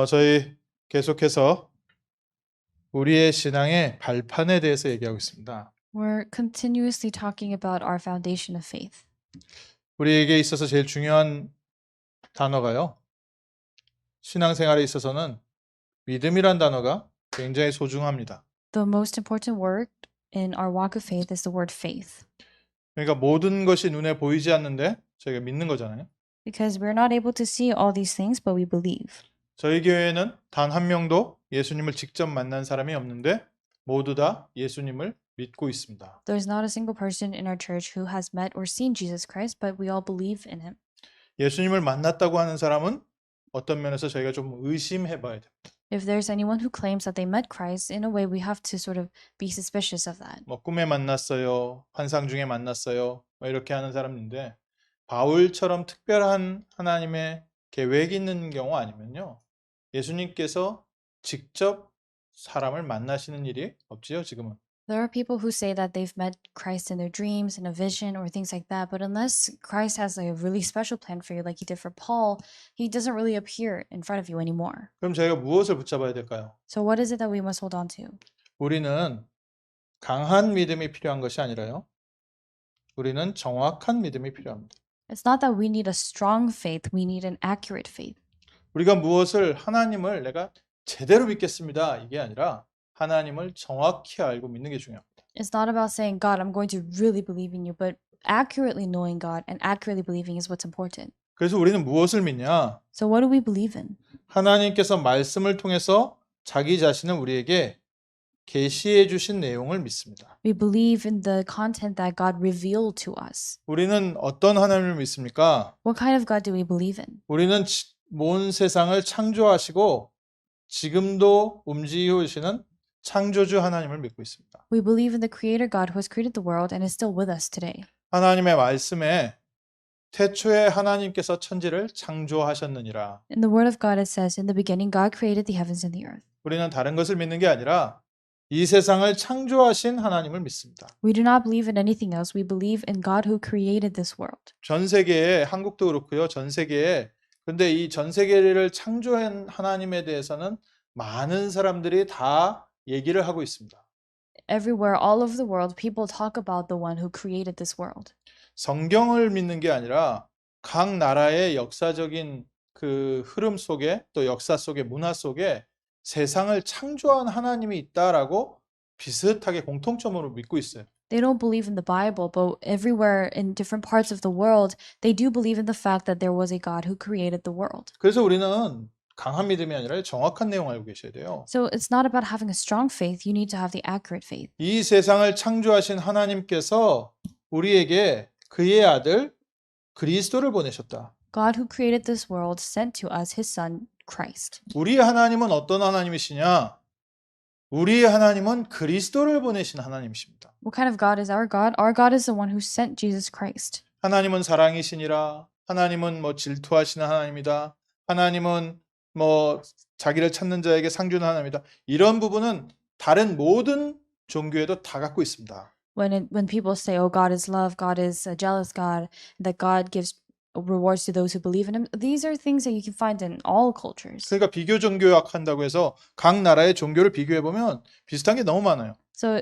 저희 계속해서 우리의 신앙의 발판에 대해서 얘기하고 있습니다. We're continuously talking about our foundation of faith. 우리에게 있어서 제일 중요한 단어가요. 신앙생활에 있어서는 믿음이란 단어가 굉장히 소중합니다. The most important word in our walk of faith is the word faith, 그러니까 모든 것이 눈에 보이지 않는데 저희가 믿는 거잖아요. because we're not able to see all these things, but we believe. 저희 교회에는 단 한 명도 예수님을 직접 만난 사람이 없는데 모두 다 예수님을 믿고 있습니다. There's not a single person in our church who has met or seen Jesus Christ, but we all believe in him. 예수님을 만났다고 하는 사람은 어떤 면에서 저희가 좀 의심해 봐야 됩니다. If there's anyone who claims that they met Christ, in a way we have to sort of be suspicious of that. 뭐 꿈에 만났어요. 환상 중에 만났어요. 뭐 이렇게 하는 사람인데 바울처럼 특별한 하나님의 계획이 있는 경우 아니면요. 예수님께서 직접 사람을 만나시는 일이 없지요, 지금은. There are people who say that they've met Christ in their dreams, in a vision, or things like that. But unless Christ has a really special plan for you, like he did for Paul, he doesn't really appear in front of you anymore. 그럼 저희가 무엇을 붙잡아야 될까요? So what is it that we must hold on to? 우리는 강한 믿음이 필요한 것이 아니라요. 우리는 정확한 믿음이 필요합니다. It's not that we need a strong faith, we need an accurate faith. 우리가 무엇을 하나님을 내가 제대로 믿겠습니다. 이게 아니라 하나님을 정확히 알고 믿는 게 중요합니다. It's not about saying, God, I'm going to really believe in you, but accurately knowing God and accurately believing is what's important. 그래서 우리는 무엇을 믿냐? So what do we believe in? 하나님께서 말씀을 통해서 자기 자신을 우리에게 계시해 주신 내용을 믿습니다. We believe in the content that God revealed to us. 우리는 어떤 하나님을 믿습니까? What kind of God do we believe in? 우리는 온 세상을 창조하시고 지금도 움직이시는 창조주 하나님을 믿고 있습니다. We believe in the Creator God who has created the world and is still with us today. 하나님의 말씀에 태초에 하나님께서 천지를 창조하셨느니라. In the Word of God it says, In the beginning God created the heavens and the earth. 우리는 다른 것을 믿는 게 아니라 이 세상을 창조하신 하나님을 믿습니다. We do not believe in anything else. We believe in God who created this world. 전 세계에 한국도 그렇고요. 전 세계에 근데 이 전 세계를 창조한 하나님에 대해서는 많은 사람들이 다 얘기를 하고 있습니다. Everywhere, all over the world, people talk about the one who created this world. 성경을 믿는 게 아니라 각 나라의 역사적인 그 흐름 속에 또 역사 속에 문화 속에 세상을 창조한 하나님이 있다라고 비슷하게 공통점으로 믿고 있어요. They don't believe in the Bible, but everywhere in different parts of the world, they do believe in the fact that there was a God who created the world. 그래서 우리는 강한 믿음이 아니라 정확한 내용을 알고 계셔야 돼요. So it's not about having a strong faith. You need to have the accurate faith. 이 세상을 창조하신 하나님께서 우리에게 그의 아들 그리스도를 보내셨다. God who created this world sent to us his son, Christ. 우리 하나님은 어떤 하나님이시냐? 우리 하나님은 그리스도를 보내신 하나님이십니다. What kind of God is our God? Our God is the one who sent Jesus Christ. 하나님은 사랑이시니라. 하나님은 뭐 질투하시는 하나님이다. 하나님은 뭐 자기를 찾는 자에게 상 주는 하나님이다. 이런 부분은 다른 모든 종교에도 다 갖고 있습니다. When people say, "Oh, God is love, God is a jealous God," that God gives rewards to those who believe in Him, these are things that you can find in all cultures. 그러니까 비교 종교학 한다고 해서 각 나라의 종교를 비교해 보면 비슷한 게 너무 많아요. So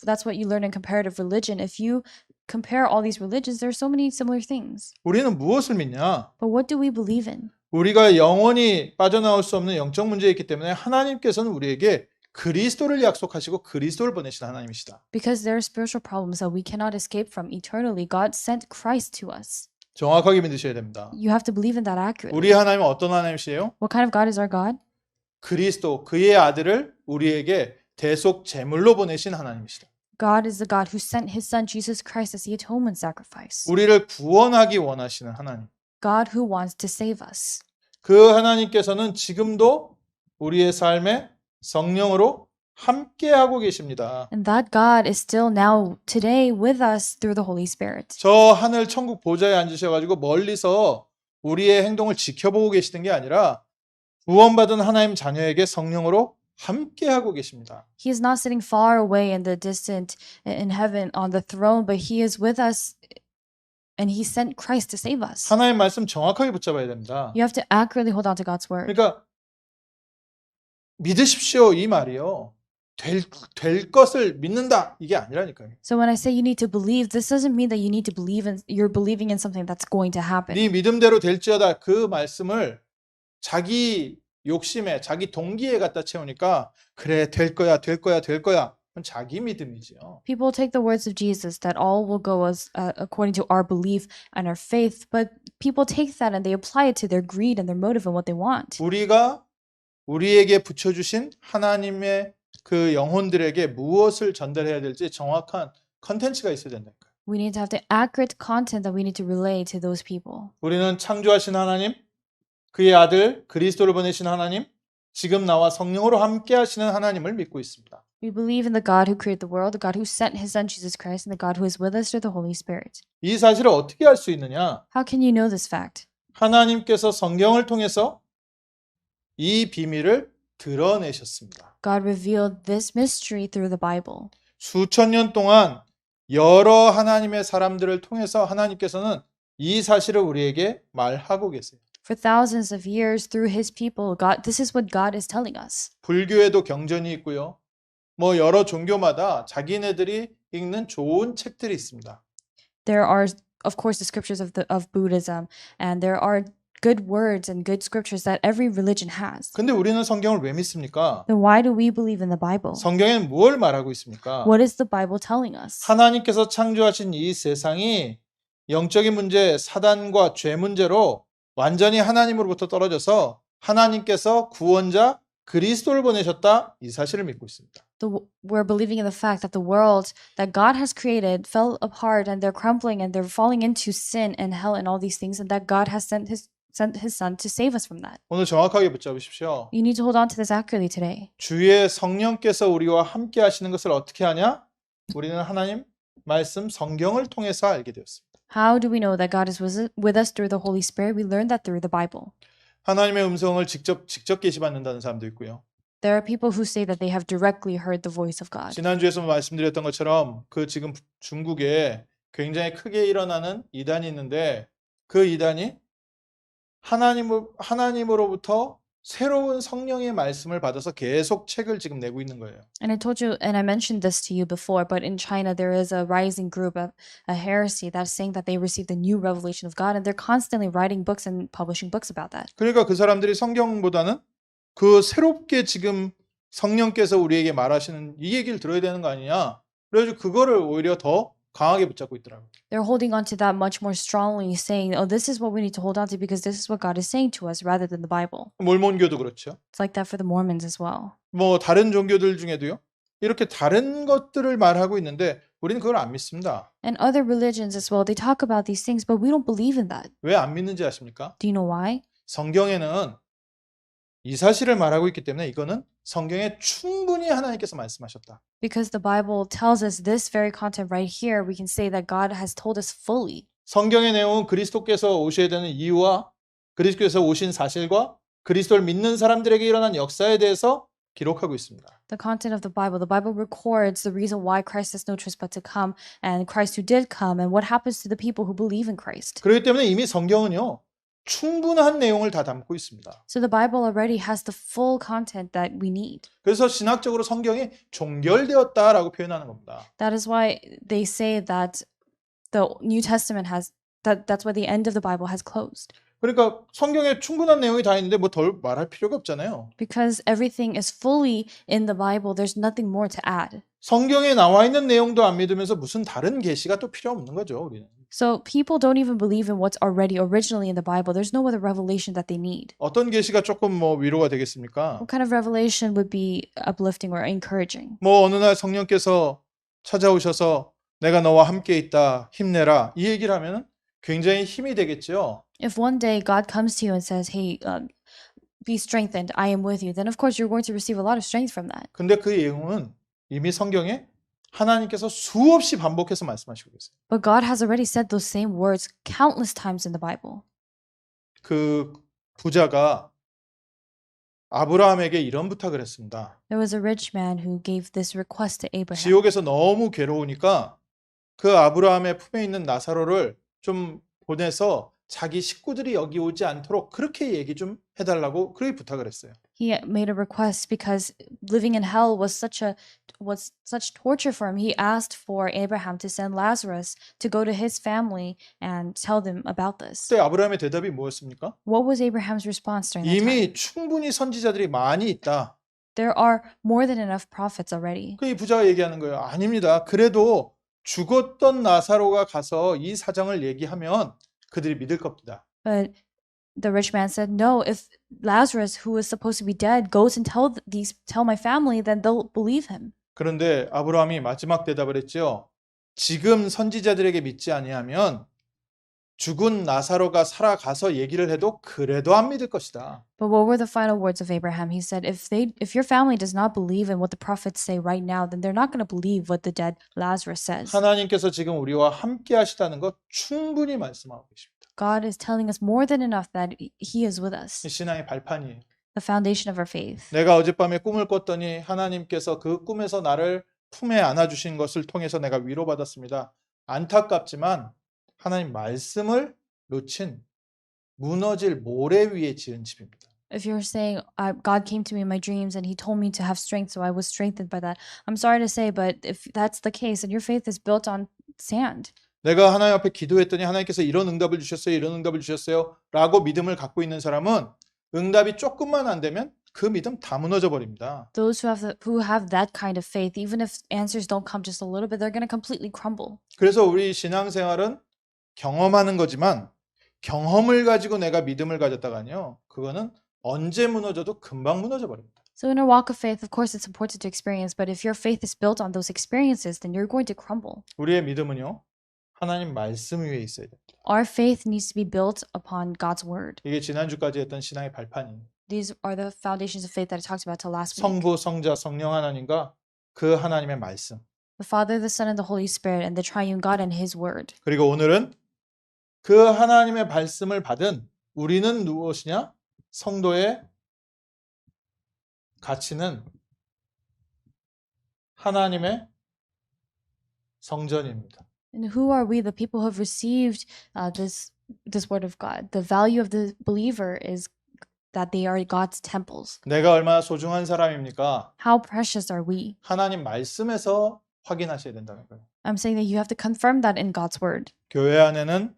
that's what you learn in comparative religion. If you compare all these religions, there are so many similar things. 우리는 무엇을 믿냐? But what do we believe in? 우리가 영원히 빠져나올 수 없는 영적 문제에 있기 때문에 하나님께서는 우리에게 그리스도를 약속하시고 그리스도를 보내신 하나님이시다. Because there are spiritual problems that we cannot escape from eternally. God sent Christ to us. 정확하게 믿으셔야 됩니다. You have to believe in that accurately. 우리 하나님은 어떤 하나님이시에요? What kind of God is our God? 그리스도, 그의 아들을 우리에게 대속 제물로 보내신 하나님이시다. God is the God who sent his son Jesus Christ as the atonement sacrifice. 우리를 구원하기 원하시는 하나님. God who wants to save us. 그 하나님께서는 지금도 우리의 삶에 성령으로 함께하고 계십니다. And that God is still now today with us through the Holy Spirit. 저 하늘 천국 보좌에 앉으셔가지고 멀리서 우리의 행동을 지켜보고 계시는 게 아니라 구원받은 하나님 자녀에게 성령으로 함께하고 계십니다. He is not sitting far away in the distant in heaven on the throne, but he is with us and he sent Christ to save us. 하나님 말씀 정확하게 붙잡아야 됩니다. You have to accurately hold on to God's word. 그러니까 믿으십시오 이 말이요. 될 것을 믿는다 이게 아니라니까요. So when I say you need to believe, this doesn't mean that you need to believe in, you're believing in something that's going to happen. 네 믿음대로 될지어다 그 말씀을 자기 욕심에 자기 동기에 갖다 채우니까 그래 될 거야 될 거야 될 거야. 그건 자기 믿음이지요. People take the words of Jesus that all will go as according to our belief and our faith, but people take that and they apply it to their greed and their motive and what they want. 우리가 우리에게 붙여주신 하나님의 그 영혼들에게 무엇을 전달해야 될지 정확한 컨텐츠가 있어야 된다니까요. We need to have the accurate content that we need to relay to those people. 우리는 창조하신 하나님, 그의 아들 그리스도를 보내신 하나님, 지금 나와 성령으로 함께 하시는 하나님을 믿고 있습니다. We believe in the God who created the world, the God who sent his son Jesus Christ, and the God who is with us through the Holy Spirit. 이 사실을 어떻게 알 수 있느냐? How can you know this fact? 하나님께서 성경을 통해서 이 비밀을 드러내셨습니다. God revealed this mystery through the Bible. 수천 년 동안 여러 하나님의 사람들을 통해서 하나님께서는 이 사실을 우리에게 말하고 계세요. For thousands of years, through his people, this is what God is telling us. 불교에도 경전이 있고요. 뭐 여러 종교마다 자기네들이 읽는 좋은 책들이 있습니다. There are, of course, the scriptures of Buddhism, and there are good words and good scriptures that every religion has. 근데 우리는 성경을 왜 믿습니까? Then why do we believe in the Bible? 성경에는 무엇을 말하고 있습니까? What is the Bible telling us? 하나님께서 창조하신 이 세상이 영적인 문제, 사단과 죄 문제로 완전히 하나님으로부터 떨어져서 하나님께서 구원자 그리스도를 보내셨다 이 사실을 믿고 있습니다. We're believing in the fact that the world that God has created fell apart and they're crumbling and they're falling into sin and hell and all these things, and that God has sent his son to save us from that. 오늘 정확하게 붙잡으십시오. You need to hold on to this accurately today. 주의 성령께서 우리와 함께 하시는 것을 어떻게 하냐? 우리는 하나님 말씀 성경을 통해서 알게 되었습니다. How do we know that God is with us through the Holy Spirit? We learn that through the Bible. 하나님의 음성을 직접 계시받는다는 사람도 있고요. There are people who say that they have directly heard the voice of God. 지난주에서 말씀드렸던 것처럼 그 지금 중국에 굉장히 크게 일어나는 이단이 있는데 그 이단이 하나님으로부터 새로운 성령의 말씀을 받아서 계속 책을 지금 내고 있는 거예요. And I told you, and I mentioned this to you before, but in China there is a rising group of a heresy that's saying that they received a new revelation of God, and they're constantly writing books and publishing books about that. 그러니까 그 사람들이 성경보다는 그 새롭게 지금 성령께서 우리에게 말하시는 이 얘기를 들어야 되는 거 아니냐? 그래가지고 그거를 오히려 더 강하게 붙잡고 있더라고요. They're holding on to that much more strongly, saying, "Oh, this is what we need to hold on to because this is what God is saying to us, rather than the Bible." 몰몬교도 그렇죠. It's like that for the Mormons as well. 뭐 다른 종교들 중에도요. 이렇게 다른 것들을 말하고 있는데 우리는 그걸 안 믿습니다. And other religions as well, they talk about these things, but we don't believe in that. 왜 안 믿는지 아십니까? Do you know why? 성경에는 이 사실을 말하고 있기 때문에 이거는 성경에 충분히 하나님께서 말씀하셨다. Because the Bible tells us this very content right here, we can say that God has told us fully. 성경의 내용은 그리스도께서 오셔야 되는 이유와 그리스도께서 오신 사실과 그리스도를 믿는 사람들에게 일어난 역사에 대해서 기록하고 있습니다. The content of the Bible records the reason why Christ has no choice but to come, and Christ who did come, and what happens to the people who believe in Christ. 그렇기 때문에 이미 성경은요. 충분한 내용을 다 담고 있습니다. So the Bible already has the full content that we need. 그래서 신학적으로 성경이 종결되었다라고 표현하는 겁니다. That is why they say that the New Testament that's why the end of the Bible has closed. 그러니까 성경에 충분한 내용이 다 있는데 뭐 덜 말할 필요가 없잖아요. Because everything is fully in the Bible, there's nothing more to add. 성경에 나와 있는 내용도 안 믿으면서 무슨 다른 계시가 또 필요 없는 거죠, 우리는. So people don't even believe in what's already originally in the Bible. There's no other revelation that they need. 어떤 계시가 조금 뭐 위로가 되겠습니까? What kind of revelation would be uplifting or encouraging? 뭐 어느 날 성령께서 찾아오셔서 내가 너와 함께 있다, 힘내라 이 얘기를 하면은 굉장히 힘이 되겠죠. If one day God comes to you and says, "Hey, be strengthened. I am with you," then of course you're going to receive a lot of strength from that. 근데 그 내용은 이미 성경에 하나님께서 수없이 반복해서 말씀하시고 계세요. But God has already said those same words countless times in the Bible. 그 부자가 아브라함에게 이런 부탁을 했습니다. There was a rich man who gave this request to Abraham. 지옥에서 너무 괴로우니까 그 아브라함의 품에 있는 나사로를 좀 보내서 자기 식구들이 여기 오지 않도록 그렇게 얘기 좀 해달라고 그렇게 부탁을 했어요. He made a request because living in hell was such torture for him. He asked for Abraham to send Lazarus to go to his family and tell them about this. 그때 아브라함의 대답이 뭐였습니까? What was Abraham's response during that time? 이미 충분히 선지자들이 많이 있다. There are more than enough prophets already. 그 이 부자가 얘기하는 거예요. 아닙니다. 그래도 죽었던 나사로가 가서 이 사정을 얘기하면 그들이 믿을 겁니다. But the rich man said, "No, if Lazarus, who is supposed to be dead, goes and tell my family, then they'll believe him." 그런데 아브라함이 마지막 대답을 했죠. 지금 선지자들에게 믿지 아니하면 죽은 나사로가 살아가서 얘기를 해도 그래도 안 믿을 것이다. But what were the final words of Abraham? He said, if your family does not believe in what the prophets say right now, then they're not going to believe what the dead Lazarus says. 하나님께서 지금 우리와 함께 하시다는 것 충분히 말씀하고 계십니다. God is telling us more than enough that He is with us. 이 신앙의 발판이에요. The foundation of our faith. 내가 어젯밤에 꿈을 꿨더니 하나님께서 그 꿈에서 나를 품에 안아주신 것을 통해서 내가 위로받았습니다. 안타깝지만 하나님 말씀을 놓친 무너질 모래 위에 지은 집입니다. If you're saying, God came to me in my dreams and He told me to have strength, so I was strengthened by that. I'm sorry to say, but if that's the case, and your faith is built on sand. 내가 하나님 앞에 기도했더니 하나님께서 이런 응답을 주셨어요. 이런 응답을 주셨어요. 라고 믿음을 갖고 있는 사람은 응답이 조금만 안 되면 그 믿음 다 무너져 버립니다. Those who have that kind of faith, even if answers don't come just a little bit, they're going to completely crumble. 그래서 우리 신앙생활은 경험하는 거지만 경험을 가지고 내가 믿음을 가졌다가요. 그거는 언제 무너져도 금방 무너져 버립니다. So in our walk of faith, of course, it's important to experience, but if your faith is built on those experiences, then you're going to crumble. 우리의 믿음은요. 하나님 말씀 위에 있어야 됩니다. Our faith needs to be built upon God's word. 이게 지난주까지 했던 신앙의 발판이에요. These are the foundations of faith that I talked about till last week. 성부, 성자, 성령 하나님과 그 하나님의 말씀. The Father, the Son, and the Holy Spirit, and the triune God and His word. 그리고 오늘은 그 하나님의 말씀을 받은 우리는 무엇이냐? 성도의 가치는 하나님의 성전입니다. And who are we, the people who have received this word of God? The value of the believer is that they are God's temples. 내가 얼마나 소중한 사람입니까? How precious are we? 하나님 말씀에서 확인하셔야 된다는 거예요. I'm saying that you have to confirm that in God's word. 교회 안에는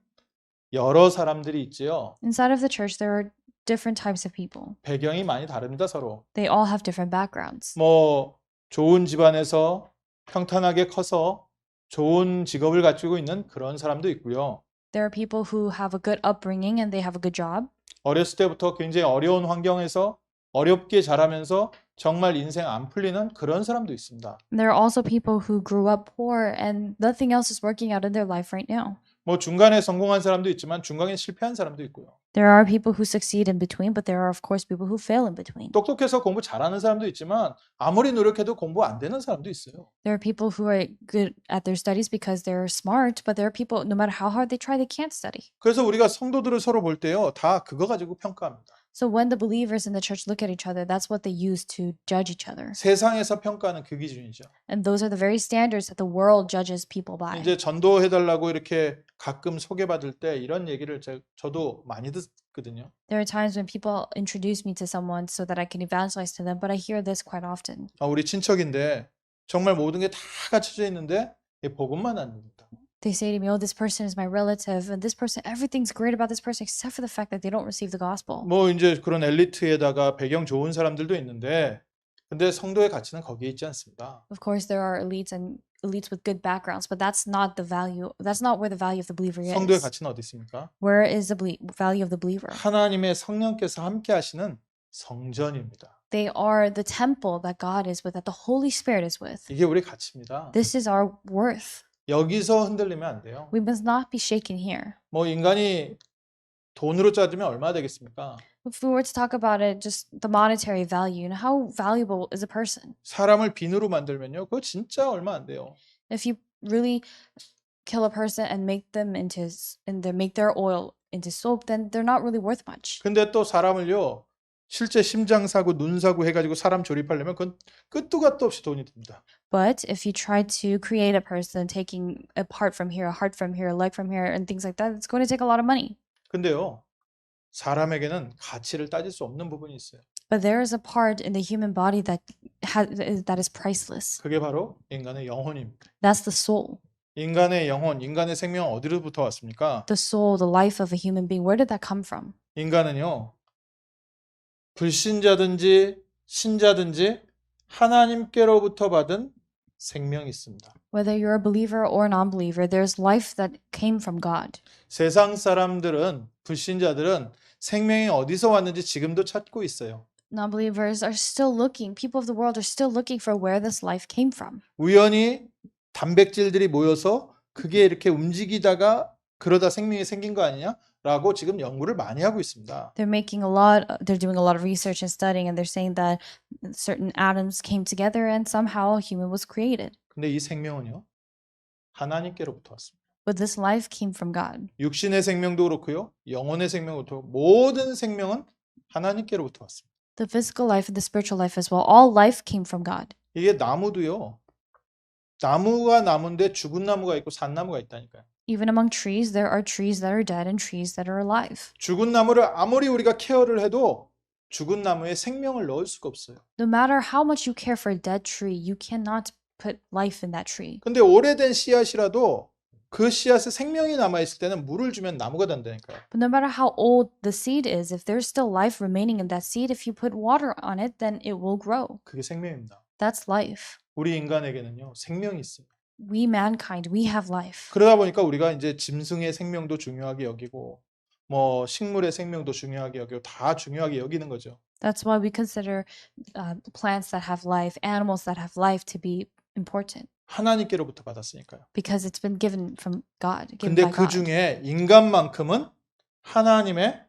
여러 사람들이 있지요. Inside of the church, there are different types of people. 배경이 많이 다릅니다, 서로. They all have different backgrounds. 뭐 좋은 집안에서 평탄하게 커서 좋은 직업을 가지고 있는 그런 사람도 있고요. There are people who have a good upbringing and they have a good job. 어렸을 때부터 굉장히 어려운 환경에서 어렵게 자라면서 정말 인생 안 풀리는 그런 사람도 있습니다. And there are also people who grew up poor and nothing else is working out in their life right now. 뭐 중간에 성공한 사람도 있지만 중간에 실패한 사람도 있고요. There are people who succeed in between, but there are of course people who fail in between. 똑똑해서 공부 잘하는 사람도 있지만 아무리 노력해도 공부 안 되는 사람도 있어요. There are people who are good at their studies because they're smart, but there are people, no matter how hard they try, they can't study. 그래서 우리가 성도들을 서로 볼 때요, 다 그거 가지고 평가합니다. So when the believers in the church look at each other, that's what they use to judge each other. 세상에서 평가하는 그 기준이죠. And those are the very standards that the world judges people by. 이제 전도해달라고 이렇게 가끔 소개받을 때 이런 얘기를 저도 많이 듣거든요. There are times when people introduce me to someone so that I can evangelize to them, but I hear this quite often. 우리 친척인데 정말 모든 게 다 갖춰져 있는데 복음만 안 됩니다. They say to me, "Oh, this person is my relative, and this person, everything's great about this person except for the fact that they don't receive the gospel." 뭐 이제 그런 엘리트에다가 배경 좋은 사람들도 있는데, 근데 성도의 가치는 거기에 있지 않습니다. Of course, there are elites with good backgrounds, but that's not the value. That's not where the value of the believer 성도의 is. 가치는 어디 있습니까? Where is the value of the believer? 하나님의 성령께서 함께 하시는 성전입니다. They are the temple that God is with, that the Holy Spirit is with. 이게 우리 가치입니다. This is our worth. 여기서 흔들리면 안 돼요. We must not be shaken here. 뭐 인간이 돈으로 따지면 얼마 되겠습니까? If we were to talk about it, just the monetary value, and how valuable is a person? 사람을 비누로 만들면요, 그거 진짜 얼마 안 돼요. If you really kill a person and make their oil into soap, then they're not really worth much. 근데 또 사람을요, 실제 심장 사고, 눈 사고 해가지고 사람 조립하려면 그건 끝도 갓도 없이 돈이 듭니다. But if you try to create a person taking a part from here, a heart from here, a leg from here, and things like that, it's going to take a lot of money. 근데요, 사람에게는 가치를 따질 수 없는 부분이 있어요. But there is a part in the human body that is priceless. 그게 바로 인간의 영혼입니다. That's the soul. 인간의 영혼, 인간의 생명은 어디로부터 왔습니까? The soul, the life of a human being. Where did that come from? 인간은요, 불신자든지 신자든지 하나님께로부터 받은 생명이 있습니다. Whether you're a believer or a non-believer, there's life that came from God. 세상 사람들은, 불신자들은 생명이 어디서 왔는지 지금도 찾고 있어요. Non-believers are still looking, people of the world are still looking for where this life came from. 우연히 단백질들이 모여서 그게 이렇게 움직이다가 그러다 생명이 생긴 거 아니냐라고 지금 연구를 많이 하고 있습니다. They're doing a lot of research and studying, and they're saying that certain atoms came together and somehow a human was created. 근데 이 생명은요, 하나님께로부터 왔습니다. But this life came from God. 육신의 생명도 그렇고요, 영혼의 생명부터 모든 생명은 하나님께로부터 왔습니다. The physical life and the spiritual life as well, all life came from God. 이게 나무도요, 나무가 나무인데 죽은 나무가 있고 산 나무가 있다니까요. Even among trees, there are trees that are dead and trees that are alive. 죽은 나무를 아무리 우리가 케어를 해도 죽은 나무에 생명을 넣을 수가 없어요. No matter how much you care for a dead tree, you cannot put life in that tree. 근데 오래된 씨앗이라도 그 씨앗에 생명이 남아있을 때는 물을 주면 나무가 된다니까요. But no matter how old the seed is, if there's still life remaining in that seed, if you put water on it, then it will grow. 그게 생명입니다. That's life. 우리 인간에게는요, 생명이 있어요. We mankind, we have life. 그러다 보니까 우리가 이제 짐승의 생명도 중요하게 여기고 뭐 식물의 생명도 중요하게 여기고 다 중요하게 여기는 거죠. That's why we consider plants that have life, animals that have life to be important. 하나님께로부터 받았으니까요. Because it's been given from God. Given 근데 by 그 God. 중에 인간만큼은 하나님의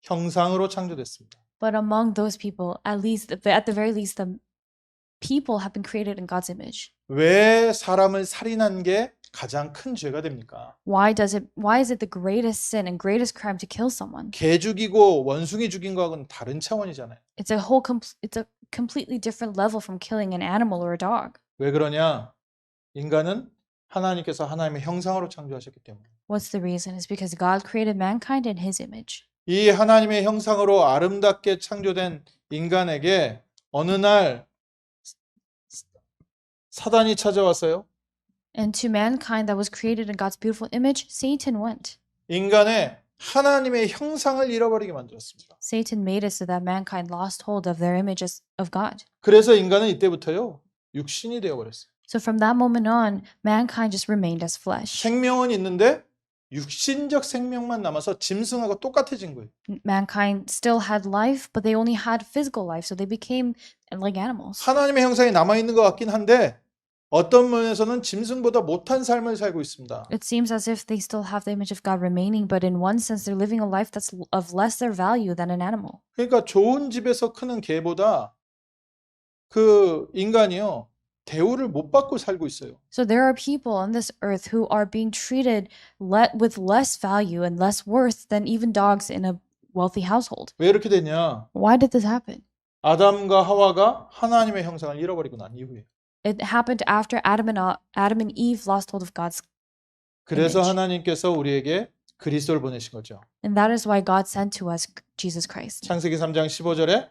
형상으로 창조됐습니다. But among those people, at the very least, the people have been created in God's image. 왜 사람을 살인한 게 가장 큰 죄가 됩니까? Why is it the greatest sin and greatest crime to kill someone? 개 죽이고 원숭이 죽인 거하고는 다른 차원이잖아요. It's a completely different level from killing an animal or a dog. 왜 그러냐? 인간은 하나님께서 하나님의 형상으로 창조하셨기 때문에. What's the reason? It's because God created mankind in his image. 이 하나님의 형상으로 아름답게 창조된 인간에게 어느 날 사단이 찾아왔어요. And to mankind that was created in God's beautiful image, Satan went. 인간의 하나님의 형상을 잃어버리게 만들었습니다. Satan made it so that mankind lost hold of their images of God. 그래서 인간은 이때부터요, 육신이 되어버렸어요. So from that moment on, mankind just remained as flesh. 생명은 있는데 육신적 생명만 남아서 짐승하고 똑같아진 거예요. Mankind still had life, but they only had physical life, so they became like animals. 하나님의 형상이 남아있는 것 같긴 한데 어떤 면에서는 짐승보다 못한 삶을 살고 있습니다. It seems as if they still have the image of God remaining, but in one sense, they're living a life that's of lesser value than an animal. 그러니까 좋은 집에서 크는 개보다 그 인간이요, 대우를 못 받고 살고 있어요. So there are people on this earth who are being treated with less value and less worth than even dogs in a wealthy household. 왜 이렇게 됐냐? Why did this happen? 아담과 하와가 하나님의 형상을 잃어버리고 난 이후에. It happened after Adam and Eve lost hold of God's 그래서 image. 하나님께서 우리에게 그리스도를 보내신 거죠. And that is why God sent to us Jesus Christ. 창세기 3장 15절에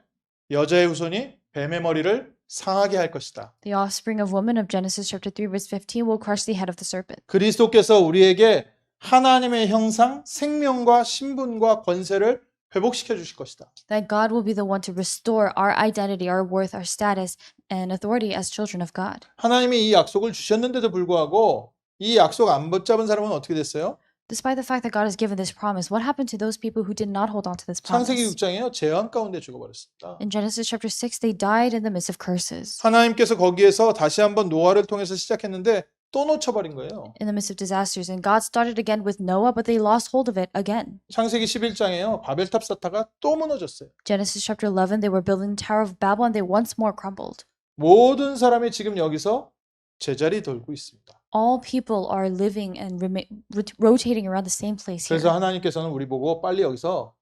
여자의 후손이 뱀의 머리를 상하게 할 것이다. The offspring of woman of Genesis chapter 3 verse 15 will crush the head of the serpent. 그리스도께서 우리에게 하나님의 형상, 생명과 신분과 권세를 회복시켜 주실 것이다. That God will be the one to restore our identity, our worth, our status, and authority as children of God. 하나님이 이 약속을 주셨는데도 불구하고 이 약속 안 붙잡은 사람은 어떻게 됐어요? Despite the fact that God has given this promise, what happened to those people who did not hold on to this promise? 창세기 6장에요. 재앙 가운데 죽어버렸습니다. In Genesis chapter 6, they died in the midst of curses. 하나님께서 거기에서 다시 한번 노아를 통해서 시작했는데 또 놓쳐버린 거예요. In the midst of disasters, and God started again with Noah, but they lost hold of it again. 창세기 11장에요. 바벨탑 쌓다가 또 무너졌어요. Genesis chapter 11, they were building the Tower of Babel, and they once more crumbled. 모든 사람이 지금 여기서 제자리 돌고 있습니다. All people are living and rotating around the same place here. 그래서 하나님께서는 우리 보고 빨리 여기서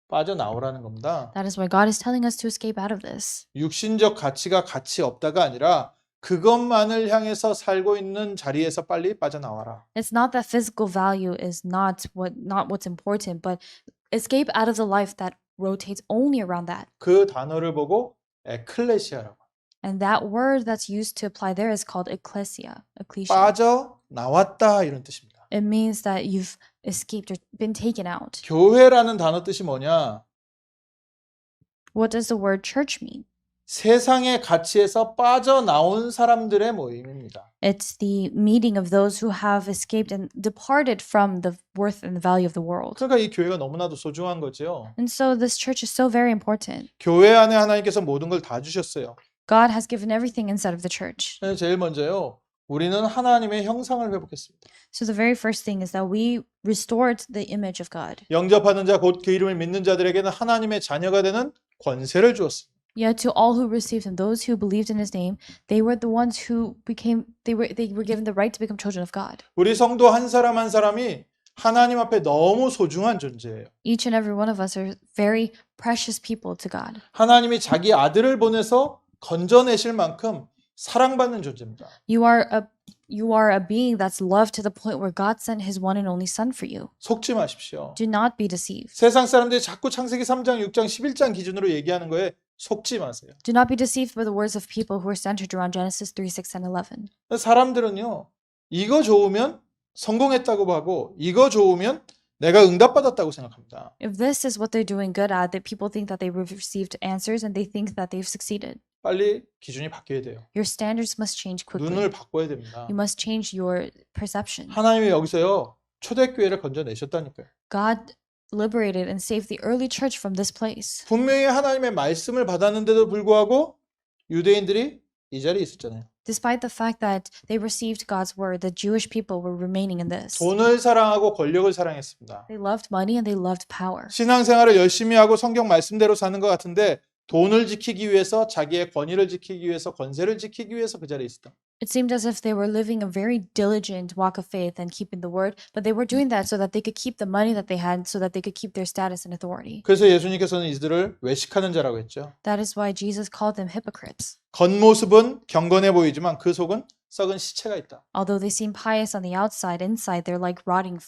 빠져나오라는 겁니다. That is why God is telling us to escape out of this. 육신적 가치가 가치 없다가 아니라 그것만을 향해서 살고 있는 자리에서 빨리 빠져나와라. It's not that physical value is not what's important, but escape out of the life that rotates only around that. 그 단어를 보고 에클레시아라고. And that word that's used to apply there is called ecclesia. 빠져나왔다 이런 뜻입니다. It means that you've escaped or been taken out. 교회라는 단어 뜻이 뭐냐? What does the word church mean? 세상의 가치에서 빠져나온 사람들의 모임입니다. It's the meeting of those who have escaped and departed from the worth and the value of the world. 그러니까 이 교회가 너무나도 소중한 거죠. And so this church is so very important. 교회 안에 하나님께서 모든 걸 다 주셨어요. God has given everything inside of the church. 제일 먼저요. 우리는 하나님의 형상을 회복했습니다. So the very first thing is that we restored the image of God. 영접하는 자 곧 그 이름을 믿는 자들에게는 하나님의 자녀가 되는 권세를 주었습니다. Yet to all who received him, those who believed in his name, they were the ones who they were given the right to become children of God. 우리 성도 한 사람 한 사람이 하나님 앞에 너무 소중한 존재예요. Each and every one of us are very precious people to God. 하나님이 자기 아들을 보내서 건져내실 만큼 사랑받는 존재입니다. You are a being that's loved to the point where God sent his one and only son for you. 속지 마십시오. Do not be deceived. 세상 사람들이 자꾸 창세기 3장, 6장, 11장 기준으로 얘기하는 거에 속지 마세요. Do not be deceived by the words of people who are centered around Genesis 3, 6, and 11. 사람들은요. 이거 좋으면 성공했다고 하고 이거 좋으면 내가 응답받았다고 생각합니다. If this is what they're doing good at, that people think that they've received answers and they think that they've succeeded. 빨리 기준이 바뀌어야 돼요. Your standards must change quickly. 눈을 바꿔야 됩니다. You must change your perception. 하나님이 여기서요. 초대교회를 건져내셨다니까요. God liberated and saved the early church from this place. 분명히 하나님의 말씀을 받았는데도 불구하고 유대인들이 이 자리에 있었잖아요. Despite the fact that they received God's word, the Jewish people were remaining in this. 돈을 사랑하고 권력을 사랑했습니다. They loved money and they loved power. 신앙생활을 열심히 하고 성경 말씀대로 사는 것 같은데 돈을 지키기 위해서 자기의 권위를 지키기 위해서 권세를 지키기 위해서 그 자리에 있었다. It seemed as if they were living a very diligent walk of faith and keeping the word, but they were doing that so that they could keep the money that they had, so that they could keep their status and authority. 그래서 예수님께서는 이들을 외식하는 자라고 했죠. That is why Jesus called them hypocrites. 겉모습은 경건해 보이지만 그 속은 썩은 시체가 있다. Although they seem pious on the outside, inside they're like rotting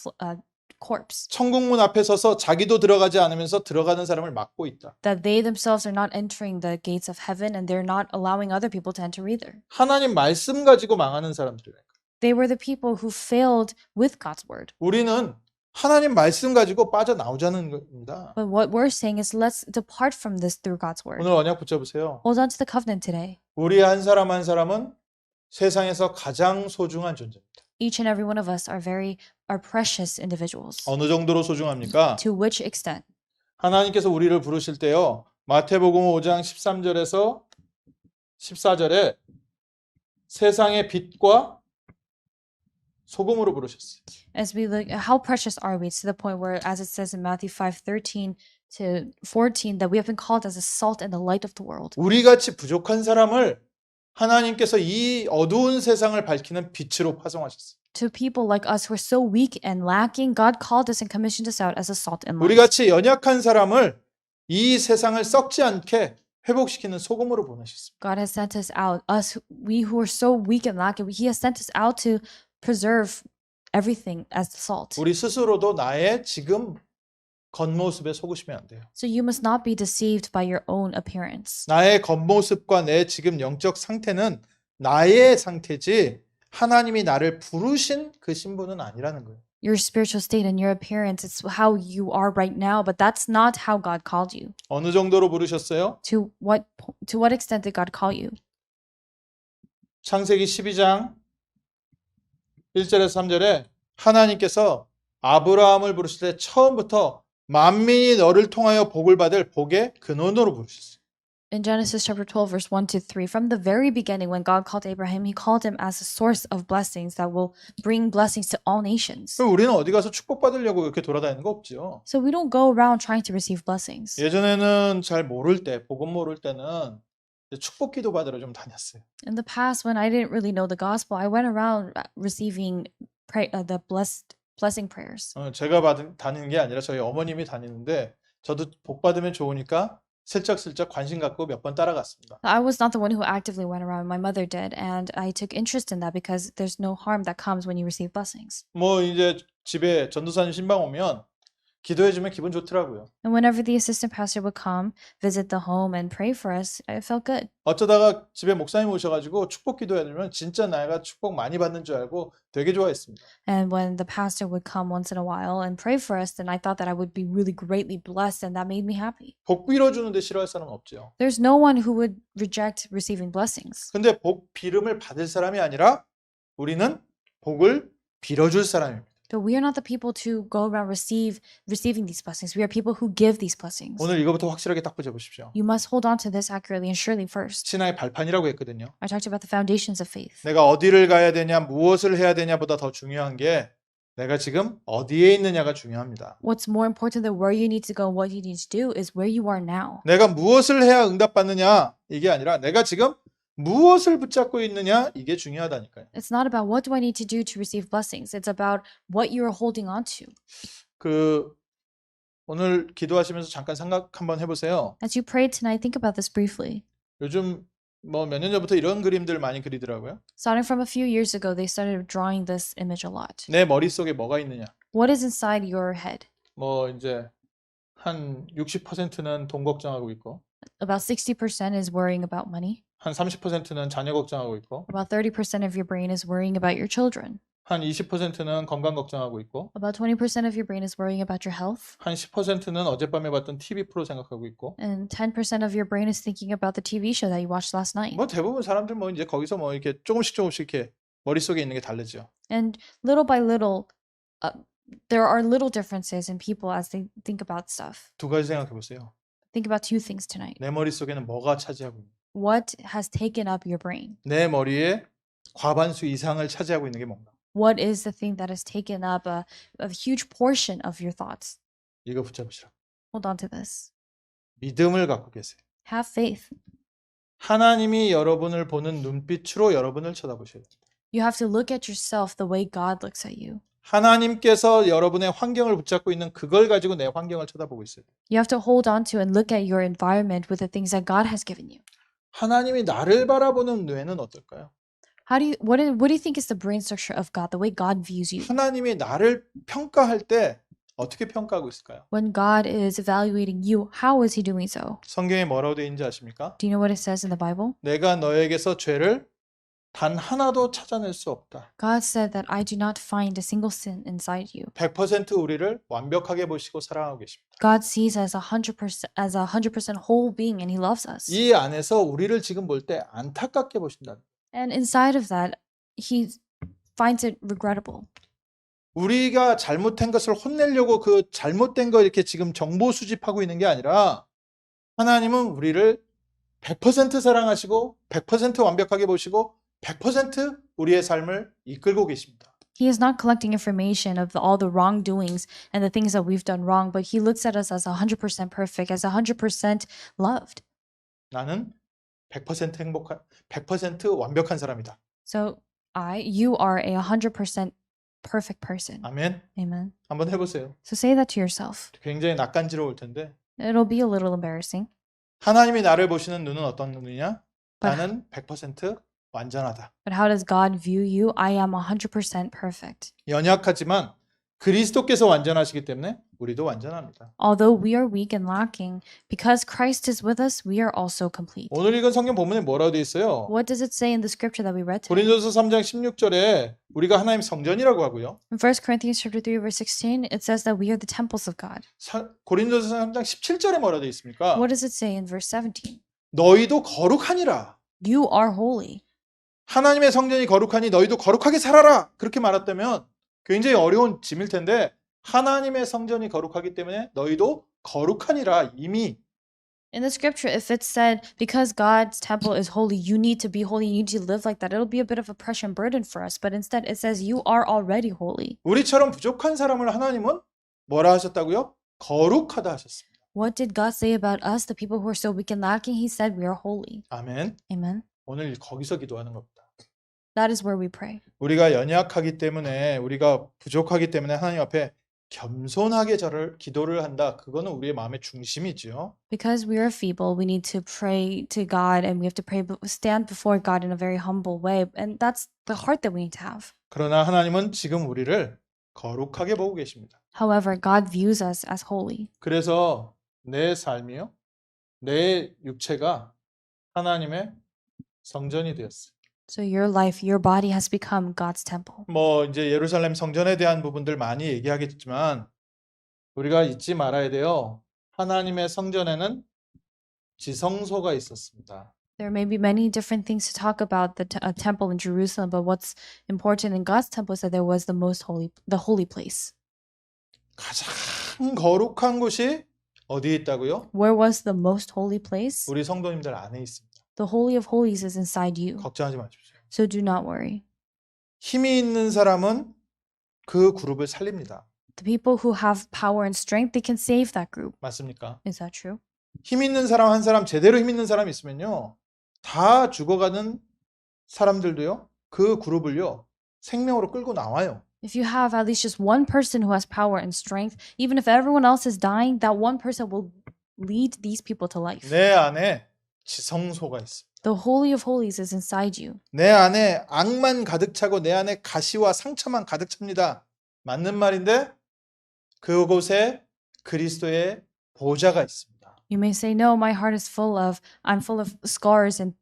corpse. 천국문 앞에 서서 자기도 들어가지 않으면서 들어가는 사람을 막고 있다. That they themselves are not entering the gates of heaven and they're not allowing other people to enter either. 하나님 말씀 가지고 망하는 사람들이에요. They were the people who failed with God's word. 우리는 하나님 말씀 가지고 빠져나오자는 겁니다. But what we're saying is let's depart from this through God's word. 오늘 언약 붙여보세요. Hold on to the covenant today. 우리 한 사람 한 사람은 세상에서 가장 소중한 존재입니다. Each and every one of us are precious individuals. 어느 정도로 소중합니까? To which extent? 하나님께서 우리를 부르실 때요. 마태복음 5장 13절에서 14절에 세상의 빛과 소금으로 부르셨어요. As we look, how precious are we to the point where, as it says in Matthew 5:13 to 14, that we have been called as the salt and the light of the world. 우리같이 부족한 사람을 하나님께서 이 어두운 세상을 밝히는 빛으로 파송하셨어요. To people like us who are so weak and lacking, God called us and commissioned us out as a salt and light. 우리같이 연약한 사람을 이 세상을 썩지 않게 회복시키는 소금으로 보내셨습니다. God has sent us out, we who are so weak and lacking, He has sent us out to preserve everything as salt. 우리 스스로도 나의 지금 겉모습에 속으시면 안 돼요. So you must not be deceived by your own appearance. 나의 겉모습과 내 지금 영적 상태는 나의 상태지 하나님이 나를 부르신 그 신분은 아니라는 거예요. Your spiritual state and your appearance, it's how you are right now, but that's not how God called you. 어느 정도로 부르셨어요? To what extent did God call you? 창세기 12장 1절에서 3절에 하나님께서 아브라함을 부르실 때 처음부터 만민이 너를 통하여 복을 받을 복의 근원으로 부르셨어요. In Genesis chapter 12, verse 1 to 3, from the very beginning, when God called Abraham, He called him as a source of blessings that will bring blessings to all nations. 그럼 우리는 어디 가서 축복받으려고 이렇게 돌아다니는 거 없죠. So we don't go around trying to receive blessings. 예전에는 잘 모를 때, 복음 모를 때는 축복 기도 받으러 좀 다녔어요. In the past, when I didn't really know the gospel, I went around receiving the blessing prayers. 제가 다니는 게 아니라 저희 어머님이 다니는데 저도 복 받으면 좋으니까 슬쩍슬쩍 관심 갖고 몇 번 따라갔습니다. I was not the one who actively went around. My mother did, and I took interest in that because there's no harm that comes when you receive blessings. 뭐 이제 집에 전도사님 신방 오면 기도해주면 기분 좋더라고요. And whenever the assistant pastor would come, visit the home, and pray for us, it felt good. 어쩌다가 집에 목사님 오셔가지고 축복 기도해주면 진짜 내가 축복 많이 받는 줄 알고 되게 좋아했습니다. And when the pastor would come once in a while and pray for us, then I thought that I would be really greatly blessed, and that made me happy. 복 빌어주는데 싫어할 사람은 없죠. There's no one who would reject receiving blessings. 근데 복 비름을 받을 사람이 아니라 우리는 복을 빌어줄 사람입니다. But we are not the people to go around receiving these blessings. We are people who give these blessings. 오늘 이거부터 확실하게 딱 붙여보십시오. You must hold on to this accurately and surely first. 신앙의 발판이라고 했거든요. I talked about the foundations of faith. 내가 어디를 가야 되냐, 무엇을 해야 되냐보다 더 중요한 게 내가 지금 어디에 있느냐가 중요합니다. What's more important than where you need to go and what you need to do is where you are now. 내가 무엇을 해야 응답받느냐 이게 아니라 내가 지금 무엇을 붙잡고 있느냐 이게 중요하다니까요. It's not about what do I need to do to receive blessings. It's about what you are holding on to. 오늘 기도하시면서 잠깐 생각 한번 해보세요. As you prayed tonight, think about this briefly. 요즘 뭐 몇 년 전부터 이런 그림들 많이 그리더라고요. Starting from a few years ago, they started drawing this image a lot. 내 머릿속에 뭐가 있느냐. What is inside your head? 뭐 이제 한 60%는 돈 걱정하고 있고 About 60% is worrying about money. 한 30%는 자녀 걱정하고 있고 About 30% of your brain is worrying about your children. 한 20%는 건강 걱정하고 있고 About 20% of your brain is worrying about your health. 한 10%는 어젯밤에 봤던 TV 프로 생각하고 있고 And 10% of your brain is thinking about the TV show that you watched last night. 뭐 대부분 사람들 뭐 이제 거기서 뭐 이렇게 조금씩 이렇게 머릿속에 있는 게 다르죠. And little by little, there are little differences in people as they think about stuff. 두 가지 생각해 보세요. Think about two things tonight. 내 머릿속에는 뭐가 차지하고 있는 What has taken up your brain? 내 머리에 과반수 이상을 차지하고 있는 게 뭔가. What is the thing that has taken up a huge portion of your thoughts? 이거 붙잡으시라. Hold on to this. 믿음을 갖고 계세요. Have faith. 하나님이 여러분을 보는 눈빛으로 여러분을 쳐다보셔야 됩니다. You have to look at yourself the way God looks at you. 하나님께서 여러분의 환경을 붙잡고 있는 그걸 가지고 내 환경을 쳐다보고 있어요. You have to hold on to and look at your environment with the things that God has given you. 하나님이 나를 바라보는 뇌는 어떨까요? What do you think is the brain structure of God, the way God views you? 하나님이 나를 평가할 때 어떻게 평가하고 있을까요? When God is evaluating you, how is he doing so? 성경에 뭐라고 되어 있는지 아십니까? Do you know what it says in the Bible? 내가 너에게서 죄를 단 하나도 찾아낼 수 없다. God said that I do not find a single sin inside you. 100% 우리를 완벽하게 보시고 사랑하고 계십니다. God sees us as a 100% whole being and he loves us. 이 안에서 우리를 지금 볼 때 안타깝게 보신다. And inside of that, he finds it regrettable. 우리가 잘못한 것을 혼내려고 그 잘못된 거 이렇게 지금 정보 수집하고 있는 게 아니라 하나님은 우리를 100% 사랑하시고 100% 완벽하게 보시고 100% 우리의 삶을 이끌고 계십니다. He is not collecting information of all the wrongdoings and the things that we've done wrong, but he looks at us as 100% perfect, as 100% loved. 나는 100% 행복한, 100% 완벽한 사람이다. So you are a 100% perfect person. 아멘. Amen. 한번 해보세요. So say that to yourself. 굉장히 낯간지러울 텐데 It'll be a little embarrassing. 하나님이 나를 보시는 눈은 어떤 눈이냐? But- 나는 100% 완전하다. But how does God view you? I am 100% perfect. 연약하지만 그리스도께서 완전하시기 때문에 우리도 완전합니다. Although we are weak and lacking, because Christ is with us, we are also complete. 오늘 읽은 성경 본문에 뭐라고 되어 있어요? What does it say in the scripture that we read today? 고린도서 3장 16절에 우리가 하나님 성전이라고 하고요. In 1 Corinthians chapter 3 verse 16, it says that we are the temples of God. 고린도서 3장 17절에 뭐라고 되어 있습니까? What does it say in verse 17? 너희도 거룩하니라. You are holy. 하나님의 성전이 거룩하니 너희도 거룩하게 살아라. 그렇게 말했다면 굉장히 어려운 짐일 텐데 하나님의 성전이 거룩하기 때문에 너희도 거룩하니라. 이미 In the scripture, if it said, because God's temple is holy, you need to be holy, you need to live like that, it'll be a bit of a pressure and burden for us. But instead, it says, you are already holy. 우리처럼 부족한 사람을 하나님은 뭐라 하셨다고요? 거룩하다 하셨습니다. What did God say about us, the people who are so weak and lacking? He said, we are holy. 아멘. Amen. 오늘 거기서 기도하는 겁니다. That is where we pray. 우리가 연약하기 때문에 우리가 부족하기 때문에 하나님 앞에 겸손하게 기도를 한다. 그거는 우리의 마음의 중심이지요. Because we are feeble, we need to pray to God and we have to stand before God in a very humble way. And that's the heart that we need to have. 그러나 하나님은 지금 우리를 거룩하게 보고 계십니다. However, God views us as holy. 그래서 내 삶이요, 내 육체가 하나님의 성전이 되었어요. So your life, your body has become God's temple. 뭐 이제 예루살렘 성전에 대한 부분들 많이 얘기하겠지만 우리가 잊지 말아야 돼요. 하나님의 성전에는 지성소가 있었습니다. There may be many different things to talk about the temple in Jerusalem, but what's important in God's temple is that there was the holy place. 가장 거룩한 곳이 어디에 있다고요? Where was the most holy place? 우리 성도님들 안에 있습니다. The Holy of Holies is inside you. 걱정하지 마십시오. So do not worry. 힘이 있는 사람은 그 그룹을 살립니다. The people who have power and strength, they can save that group. 맞습니까? Is that true? 힘 있는 사람 한 사람, 제대로 힘 있는 사람이 있으면요, 다 죽어가는 사람들도요, 그 그룹을요, 생명으로 끌고 나와요. If you have at least just one person who has power and strength, even if everyone else is dying, that one person will lead these people to life. 내 안에 지성소가 있습니다. The Holy of Holies is inside you. 내 안에 악만 가득 차고 내 안에 가시와 상처만 가득 찹니다. 맞는 말인데 그곳에 그리스도의 보좌가 있습니다. You may say, no, my heart is I'm full of scars and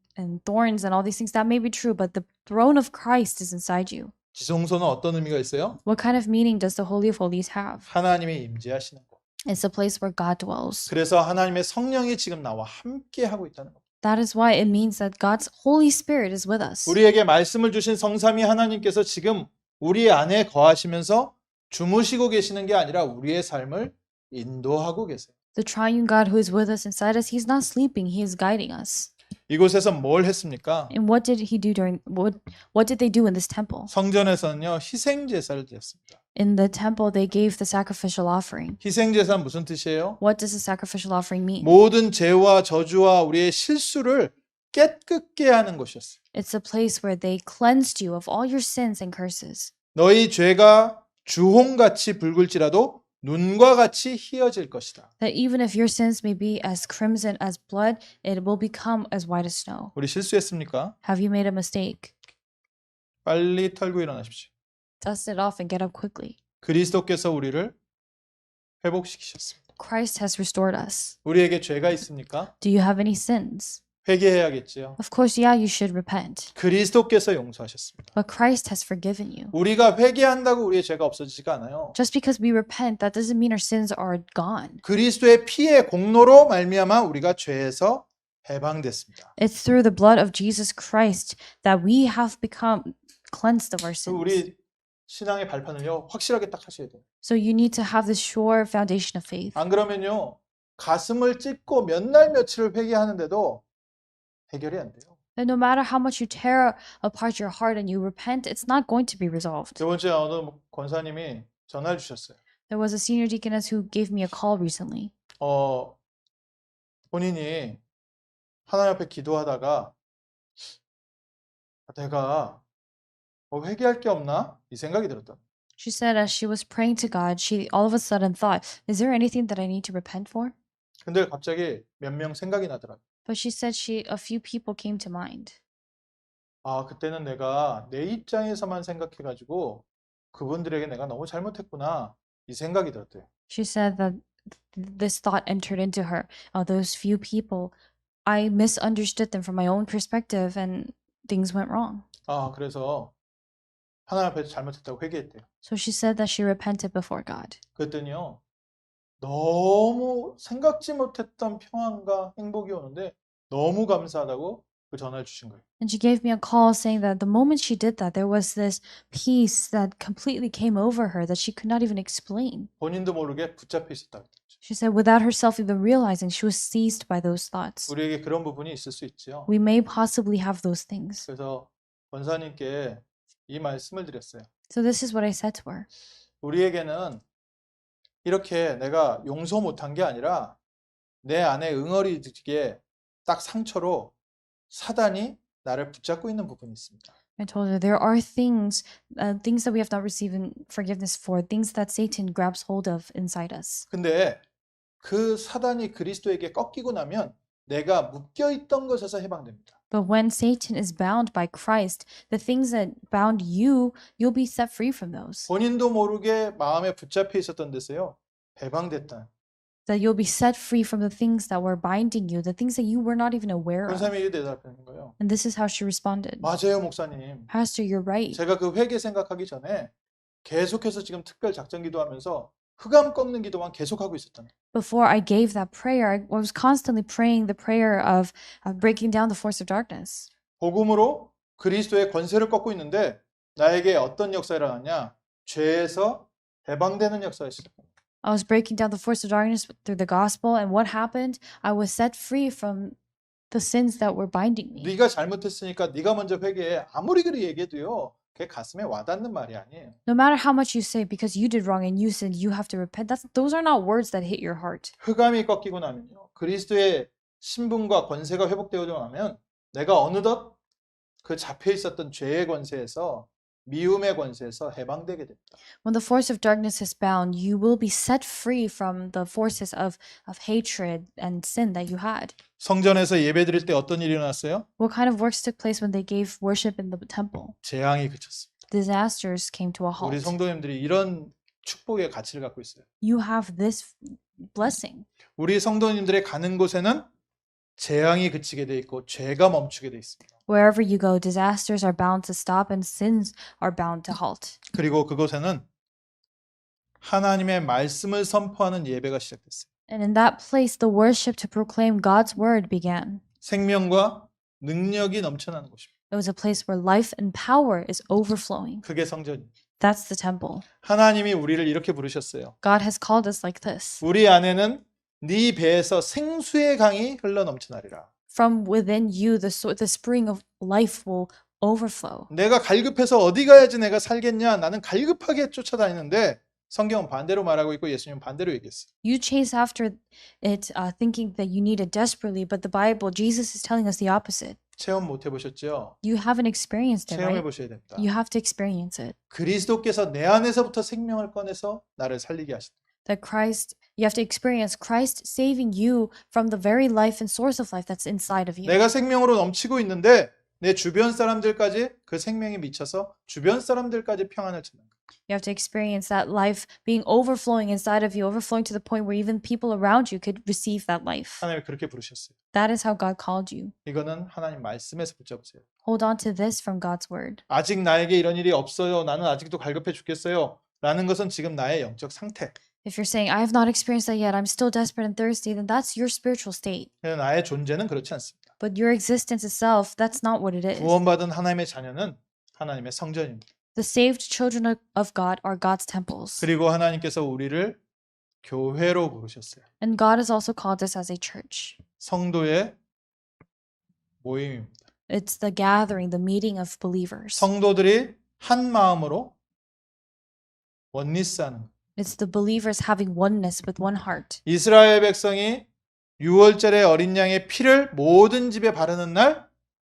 thorns and all these things. That may be true, but the throne of Christ is inside you. 지성소는 어떤 의미가 있어요? What kind of meaning does the Holy of Holies have? 하나님이 임재하시는 곳. It's a place where God dwells. 그래서 하나님의 성령이 지금 나와 함께 하고 있다는 겁니다. That is why it means that God's Holy Spirit is with us. 우리에게 말씀을 주신 성삼위 하나님께서 지금 우리 안에 거하시면서 주무시고 계시는 게 아니라 우리의 삶을 인도하고 계세요. The triune God who is with us inside us, He's not sleeping, He is guiding us. 이곳에서 뭘 했습니까? And what did He do what did they do in this temple? 성전에서는요, 희생 제사를 드렸습니다. In the temple, they gave the sacrificial offering. 희생 제사는 무슨 뜻이에요? What does the sacrificial offering mean? 모든 죄와 저주와 우리의 실수를 깨끗게 하는 곳이었어요. It's a place where they cleansed you of all your sins and curses. 너희 죄가 주홍같이 붉을지라도 눈과 같이 희어질 것이다. That even if your sins may be as crimson as blood, it will become as white as snow. 우리 실수했습니까? Have you made a mistake? 빨리 털고 일어나십시오. Dust it off and get up quickly. 그리스도께서 우리를 회복시키셨습니다. Christ has restored us. 우리에게 죄가 있습니까? Do you have any sins? 회개해야겠지요. Of course, yeah, you should repent. 그리스도께서 용서하셨습니다. But Christ has forgiven you. 우리가 회개한다고 우리의 죄가 없어지지가 않아요. Just because we repent, that doesn't mean our sins are gone. 그리스도의 피의 공로로 말미암아 우리가 죄에서 해방됐습니다. It's through the blood of Jesus Christ that we have become cleansed of our sins. 우리 신앙의 발판을요, 확실하게 딱 하셔야 돼요. So you need to have this sure foundation of faith. 안 그러면요, 가슴을 찢고 몇 날 며칠을 회개하는데도 해결이 안 돼요. And no matter how much you tear apart your heart and you repent, it's not going to be resolved. 저번 주에 어느 권사님이 전화를 주셨어요. There was a senior deaconess who gave me a call recently. 본인이 하나님 앞에 기도하다가 내가 회개할 게 없나? 이 생각이 들었다. She said as she was praying to God, she all of a sudden thought, is there anything that I need to repent for? 근데 갑자기 몇 명 생각이 나더라고요. But she said a few people came to mind. 그때는 내가 내 입장에서만 생각해가지고 그분들에게 내가 너무 잘못했구나 이 생각이 들었대요. She said that this thought entered into her. Those few people, I misunderstood them from my own perspective and things went wrong. 그래서 하나님 앞에서 잘못했다고 회개했대요. So she said that she repented before God. 그랬더니요, 너무 생각지 못했던 평안과 행복이 오는데 너무 감사하다고 그 전화를 주신 거예요. And she gave me a call saying that the moment she did that, there was this peace that completely came over her that she could not even explain. 본인도 모르게 붙잡혀 있었다고 했죠. She said without herself even realizing, she was seized by those thoughts. 우리에게 그런 부분이 있을 수 있죠. We may possibly have those things. 그래서 권사님께 이 말씀을 드렸어요. So this is what I said to her. 우리에게는 이렇게 내가 용서 못한 게 아니라 내 안에 응어리지게 딱 상처로 사단이 나를 붙잡고 있는 부분이 있습니다. I told her there are things that we have not received forgiveness for, things that Satan grabs hold of inside us. 근데 그 사단이 그리스도에게 꺾이고 나면 내가 묶여있던 것에서 해방됩니다. But when Satan is bound by Christ, the things that bound you, you'll be set free from those. 본인도 모르게 마음에 붙잡혀 있었던 데서요. 해방됐다. That you'll be set free from the things that were binding you, the things that you were not even aware of. 권사님이 대답하는 거예요. And this is how she responded. 맞아요, 목사님. Pastor, you're right. 제가 그 회개 생각하기 전에 계속해서 지금 특별 작전 기도하면서 흑암 꺾는 기도만 계속하고 있었잖아요. Before I gave that prayer, I was constantly praying the prayer of breaking down the force of darkness. 복음으로 그리스도의 권세를 꺾고 있는데 나에게 어떤 역사가 일어났냐? 죄에서 해방되는 역사가 시작합니다. I was breaking down the force of darkness through the gospel, and what happened? I was set free from the sins that were binding me. 네가 잘못했으니까 네가 먼저 회개해. 아무리 그리 얘기해도요. 그게 가슴에 와닿는 말이 아니에요. No matter how much you say, because you did wrong and you sinned, you have to repent. Those are not words that hit your heart. 흑암이 꺾이고 나면요. 그리스도의 신분과 권세가 회복되고 나면 내가 어느덧 그 잡혀 있었던 죄의 권세에서 미움의 권세에서 해방되게 됩니다. When the force of darkness is bound, you will be set free from the forces of hatred and sin that you had. 성전에서 예배드릴 때 어떤 일이 일어났어요? What kind of works took place when they gave worship in the temple? 재앙이 그쳤습니다. Disasters came to a 우리 halt. 성도님들이 이런 축복의 가치를 갖고 있어요. You have this blessing. 우리 성도님들의 가는 곳에는 재앙이 그치게 돼 있고 죄가 멈추게 돼 있습니다. Wherever you go, disasters are bound to stop and sins are bound to halt. 그리고 그곳에는 하나님의 말씀을 선포하는 예배가 시작됐어요. And in that place, the worship to proclaim God's word began. 생명과 능력이 넘쳐나는 곳입니다. It was a place where life and power is overflowing. 그게 성전입니다. That's the temple. 하나님이 우리를 이렇게 부르셨어요. God has called us like this. 우리 안에는 네 배에서 생수의 강이 흘러 넘쳐나리라. From within you, the spring of life will overflow. 내가 갈급해서 어디 가야지 내가 살겠냐? 나는 갈급하게 쫓아다니는데 성경은 반대로 말하고 있고 예수님은 반대로 얘기했어요. You chase after it thinking that you need it desperately, but the Bible, Jesus is telling us the opposite. 체험 못 해보셨죠? You haven't experienced it, 체험해 right? 보셔야 됩니다. You have to experience it. 그리스도께서 내 안에서부터 생명을 꺼내서 나를 살리게 하신다. That you have to experience Christ saving you from the very life and source of life that's inside of you. 내가 생명으로 넘치고 있는데 내 주변 사람들까지 그 생명에 미쳐서 주변 사람들까지 평안을 찾는 거예요. You have to experience that life being overflowing inside of you, overflowing to the point where even people around you could receive that life. 하나님이 그렇게 부르셨어요. That is how God called you. 이거는 하나님 말씀에서 붙잡으세요. Hold on to this from God's word. 아직 나에게 이런 일이 없어요. 나는 아직도 갈급해 죽겠어요. 라는 것은 지금 나의 영적 상태. If you're saying, I have not experienced that yet, I'm still desperate and thirsty, then that's your spiritual state. 나의 존재는 그렇지 않습니다. But your existence itself, that's not what it is. 구원받은 하나님의 자녀는 하나님의 성전입니다. The saved children of God are God's temples. 그리고 하나님께서 우리를 교회로 부르셨어요. And God has also called us as a church. 성도의 모임입니다. It's the gathering, the meeting of believers. 성도들이 한 마음으로 원리스하는. It's the believers having oneness with one heart. 이스라엘 백성이 6월절에 어린 양의 피를 모든 집에 바르는 날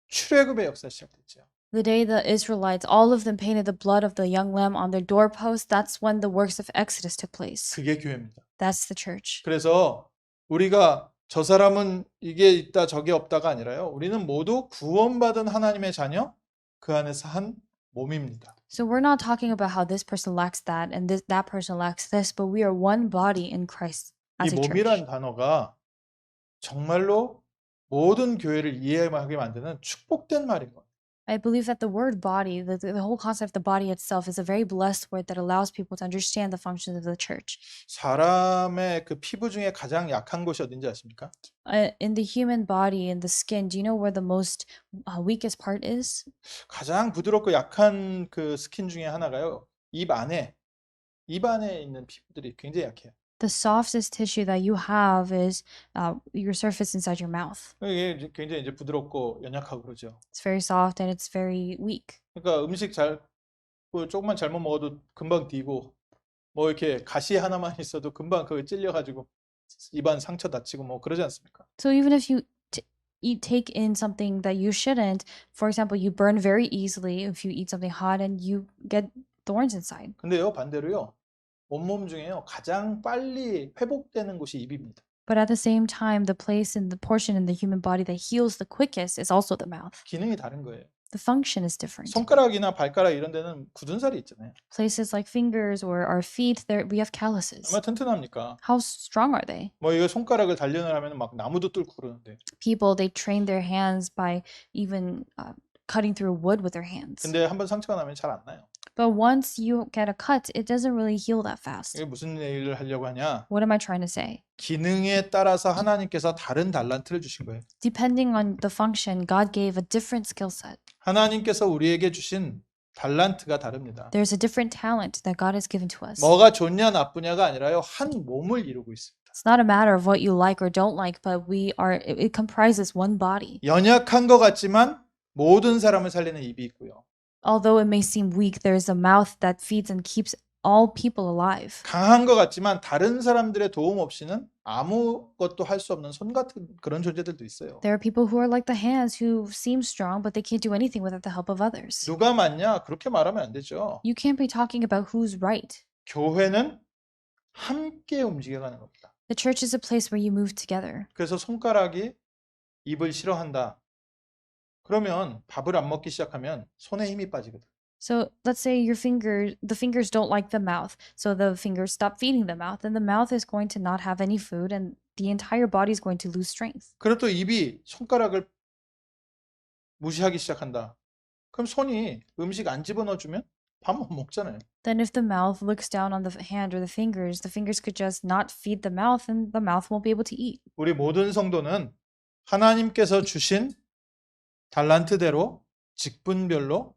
출애굽의 역사 시작됐죠. The day the Israelites, all of them painted the blood of the young lamb on their doorposts, that's when the works of Exodus took place. 그게 교회입니다. That's the church. 그래서 우리가 저 사람은 이게 있다 저게 없다가 아니라요. 우리는 모두 구원받은 하나님의 자녀, 그 안에서 한 몸입니다. So we're not talking about how this person lacks that and that person lacks this, but we are one body in Christ 이 as a church. 몸이란 단어가 정말로 모든 교회를 이해하게 만드는 축복된 말인 거예요. I believe that the word body, the whole concept of the body itself is a very blessed word that allows people to understand the functions of the church. 사람의 그 피부 중에 가장 약한 곳이 어딘지 아십니까? In the human body, in the skin, do you know where the most weakest part is? 가장 부드럽고 약한 그 스킨 중에 하나가요. 입 안에 있는 피부들이 굉장히 약해요. The softest tissue that you have is your surface inside your mouth. 이게 굉장히 이제 부드럽고 연약하고 그러죠. It's very soft and it's very weak. 그러니까 음식 조금만 잘못 먹어도 금방 뒤고 뭐 이렇게 가시 하나만 있어도 금방 그거 찔려가지고 입안 상처 다치고 뭐 그러지 않습니까? So even if you take in something that you shouldn't, for example, you burn very easily if you eat something hot and you get thorns inside. 근데요, 반대로요. 온몸 중에요. 가장 빨리 회복되는 곳이 입입니다. But at the same time, the place in the portion in the human body that heals the quickest is also the mouth. 기능이 다른 거예요. The function is different. 손가락이나 발가락 이런 데는 굳은 살이 있잖아요. Places like fingers or our feet, there we have calluses. 얼마나 튼튼합니까? How strong are they? 뭐 이거 손가락을 단련을 하면 막 나무도 뚫고 그러는데. People, they train their hands by even cutting through wood with their hands. 근데 한번 상처가 나면 잘 안 나요. But once you get a cut, it doesn't really heal that fast. 이게 무슨 얘기를 하려고 하냐? What am I trying to say? 기능에 따라서 하나님께서 다른 달란트를 주신 거예요. Depending on the function, God gave a different skill set. 하나님께서 우리에게 주신 달란트가 다릅니다. There's a different talent that God has given to us. 뭐가 좋냐 나쁘냐가 아니라요. 한 몸을 이루고 있습니다. It's not a matter of what you like or don't like, but it comprises one body. 연약한 것 같지만 모든 사람을 살리는 입이 있고요. Although it may seem weak, there is a mouth that feeds and keeps all people alive. 강한 것 같지만 다른 사람들의 도움 없이는 아무것도 할 수 없는 손 같은 그런 존재들도 있어요. There are people who are like the hands who seem strong, but they can't do anything without the help of others. 누가 맞냐? 그렇게 말하면 안 되죠. You can't be talking about who's right. 교회는 함께 움직여가는 겁니다. The church is a place where you move together. 그래서 손가락이 입을 싫어한다. 그러면 밥을 안 먹기 시작하면 손에 힘이 빠지거든. So let's say the fingers don't like the mouth. So the fingers stop feeding the mouth, and the mouth is going to not have any food, and the entire body is going to lose strength. 그럼 또 입이 손가락을 무시하기 시작한다. 그럼 손이 음식 안 집어넣어주면 밥 못 먹잖아요. Then if the mouth looks down on the hand or the fingers could just not feed the mouth, and the mouth won't be able to eat. 우리 모든 성도는 하나님께서 주신 달란트대로 직분별로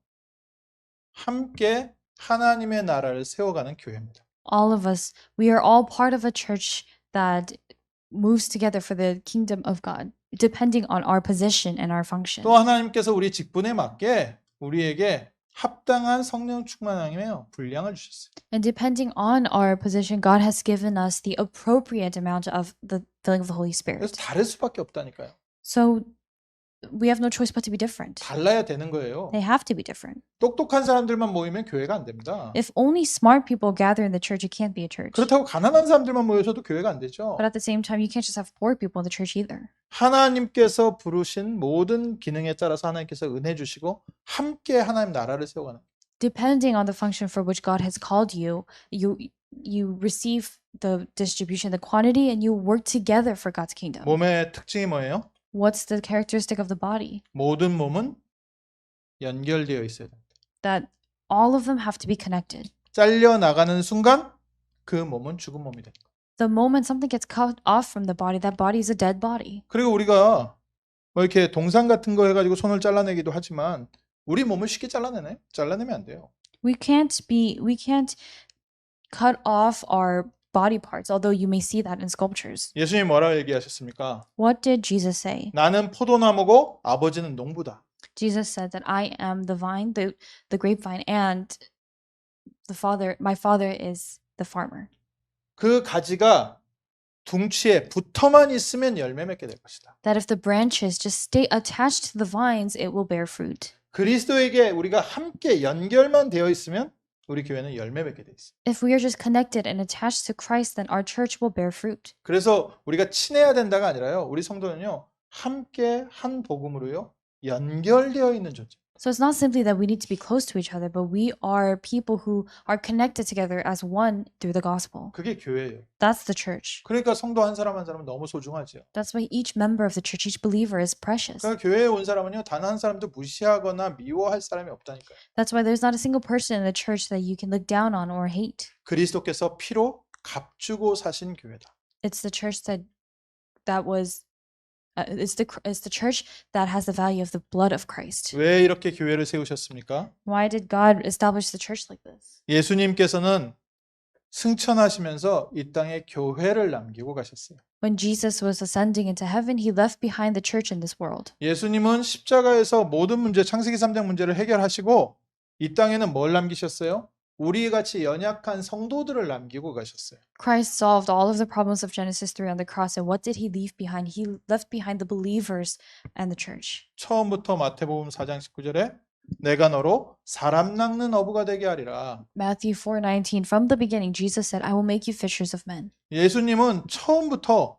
함께 하나님의 나라를 세워가는 교회입니다. All of us, we are all part of a church that moves together for the kingdom of God, depending on our position and our function. 또 하나님께서 우리 직분에 맞게 우리에게 합당한 성령 충만함의 분량을 주셨어요. And depending on our position, God has given us the appropriate amount of the filling of the Holy 그래서 Spirit. 다를 수밖에 없다니까요. So we have no choice but to be different. 달라야 되는 거예요. They have to be different. 똑똑한 사람들만 모이면 교회가 안 됩니다. If only smart people gather in the church, it can't be a church. 그렇다고 가난한 사람들만 모여서도 교회가 안 되죠. But at the same time, you can't just have poor people in the church either. 하나님께서 부르신 모든 기능에 따라서 하나님께서 은혜 주시고 함께 하나님 나라를 세워가는. Depending on the function for which God has called you, you receive the distribution, the quantity, and you work together for God's kingdom. 몸의 특징이 뭐예요? What's the characteristic of the body? 모든 몸은 연결되어 있어야 됩니다. That all of them have to be connected. 잘려 나가는 순간 그 몸은 죽은 몸이 됩니다. The moment something gets cut off from the body, that body is a dead body. 그리고 우리가 뭐 이렇게 동상 같은 거 해가지고 손을 잘라내기도 하지만 우리 몸을 쉽게 잘라내면 안 돼요. We can't cut off our body parts, although you may see that in sculptures. 예수님이 뭐라고 얘기하셨습니까? What did Jesus say? 나는 포도나무고 아버지는 농부다. Jesus said that I am the vine, the grapevine, and my father is the farmer. 그 가지가 둥치에 붙어만 있으면 열매 맺게 될 것이다. That if the branches just stay attached to the vines, it will bear fruit. 그리스도에게 우리가 함께 연결만 되어 있으면 우리 교회는 열매 맺게 돼 있어요. If we are just connected and attached to Christ, then our church will bear fruit. 그래서 우리가 친해야 된다가 아니라요. 우리 성도는요. 함께 한 복음으로요. 연결되어 있는 존재. So it's not simply that we need to be close to each other, but we are people who are connected together as one through the gospel. 그게 교회예요. That's the church. 그러니까 성도 한 사람은 너무 소중하죠. That's why each member of the church, each believer is precious. 그러니까 교회에 온 사람은요. 단 한 사람도 무시하거나 미워할 사람이 없다니까요. That's why there's not a single person in the church that you can look down on or hate. 그리스도께서 피로 값주고 사신 교회다. It's the church that was it's the church that has the value of the blood of Christ. 왜 이렇게 교회를 세우셨습니까? Why did God establish the church like this? 예수님께서는 승천하시면서 이 땅에 교회를 남기고 가셨어요. When Jesus was ascending into heaven, he left behind the church in this world. 예수님은 십자가에서 모든 문제, 창세기 3장 문제를 해결하시고 이 땅에는 뭘 남기셨어요? 우리 같이 연약한 성도들을 남기고 가셨어요. Christ solved all of the problems of Genesis 3 on the cross, and what did he leave behind? He left behind the believers and the church. 처음부터 마태복음 4장 19절에 내가 너로 사람 낚는 어부가 되게 하리라. Matthew 4:19, from the beginning, Jesus said, I will make you fishers of men. 예수님은 처음부터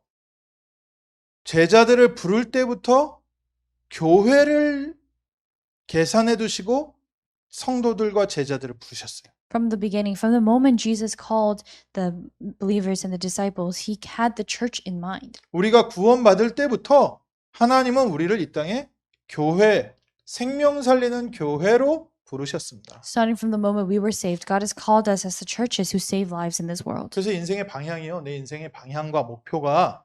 제자들을 부를 때부터 교회를 계산해 두시고 성도들과 제자들을 부르셨어요. From the beginning, from the moment Jesus called the believers and the disciples, he had the church in mind. 우리가 구원받을 때부터 하나님은 우리를 이 땅에 교회, 생명 살리는 교회로 부르셨습니다. Starting from the moment we were saved, God has called us as the churches who save lives in this world. 그래서 인생의 방향이요. 내 인생의 방향과 목표가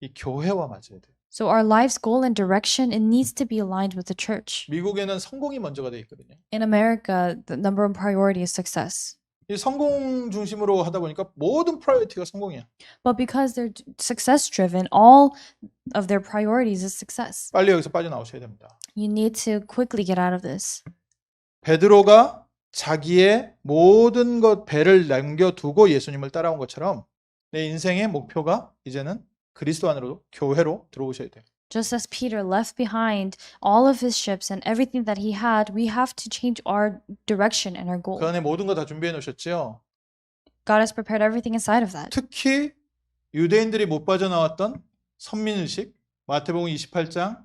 이 교회와 맞아야 돼요. So our life's goal and direction, it needs to be aligned with the church. 미국에는 성공이 먼저가 돼 있거든요. In America, the number one priority is success. 이 성공 중심으로 하다 보니까 모든 프라이어티가 성공이야. But because they're success driven, all of their priorities is success. 빨리 여기서 빠져나오셔야 됩니다. You need to quickly get out of this. 베드로가 자기의 모든 것 배를 남겨두고 예수님을 따라온 것처럼 내 인생의 목표가 이제는 그리스도 안으로 교회로 들어오셔야 돼요. Just as Peter left behind all of his ships and everything that he had, we have to change our direction and our goal. 그 안에 모든 거 다 준비해 놓으셨죠? God has prepared everything inside of that. 특히 유대인들이 못 빠져나왔던 선민의식, 마태복음 28장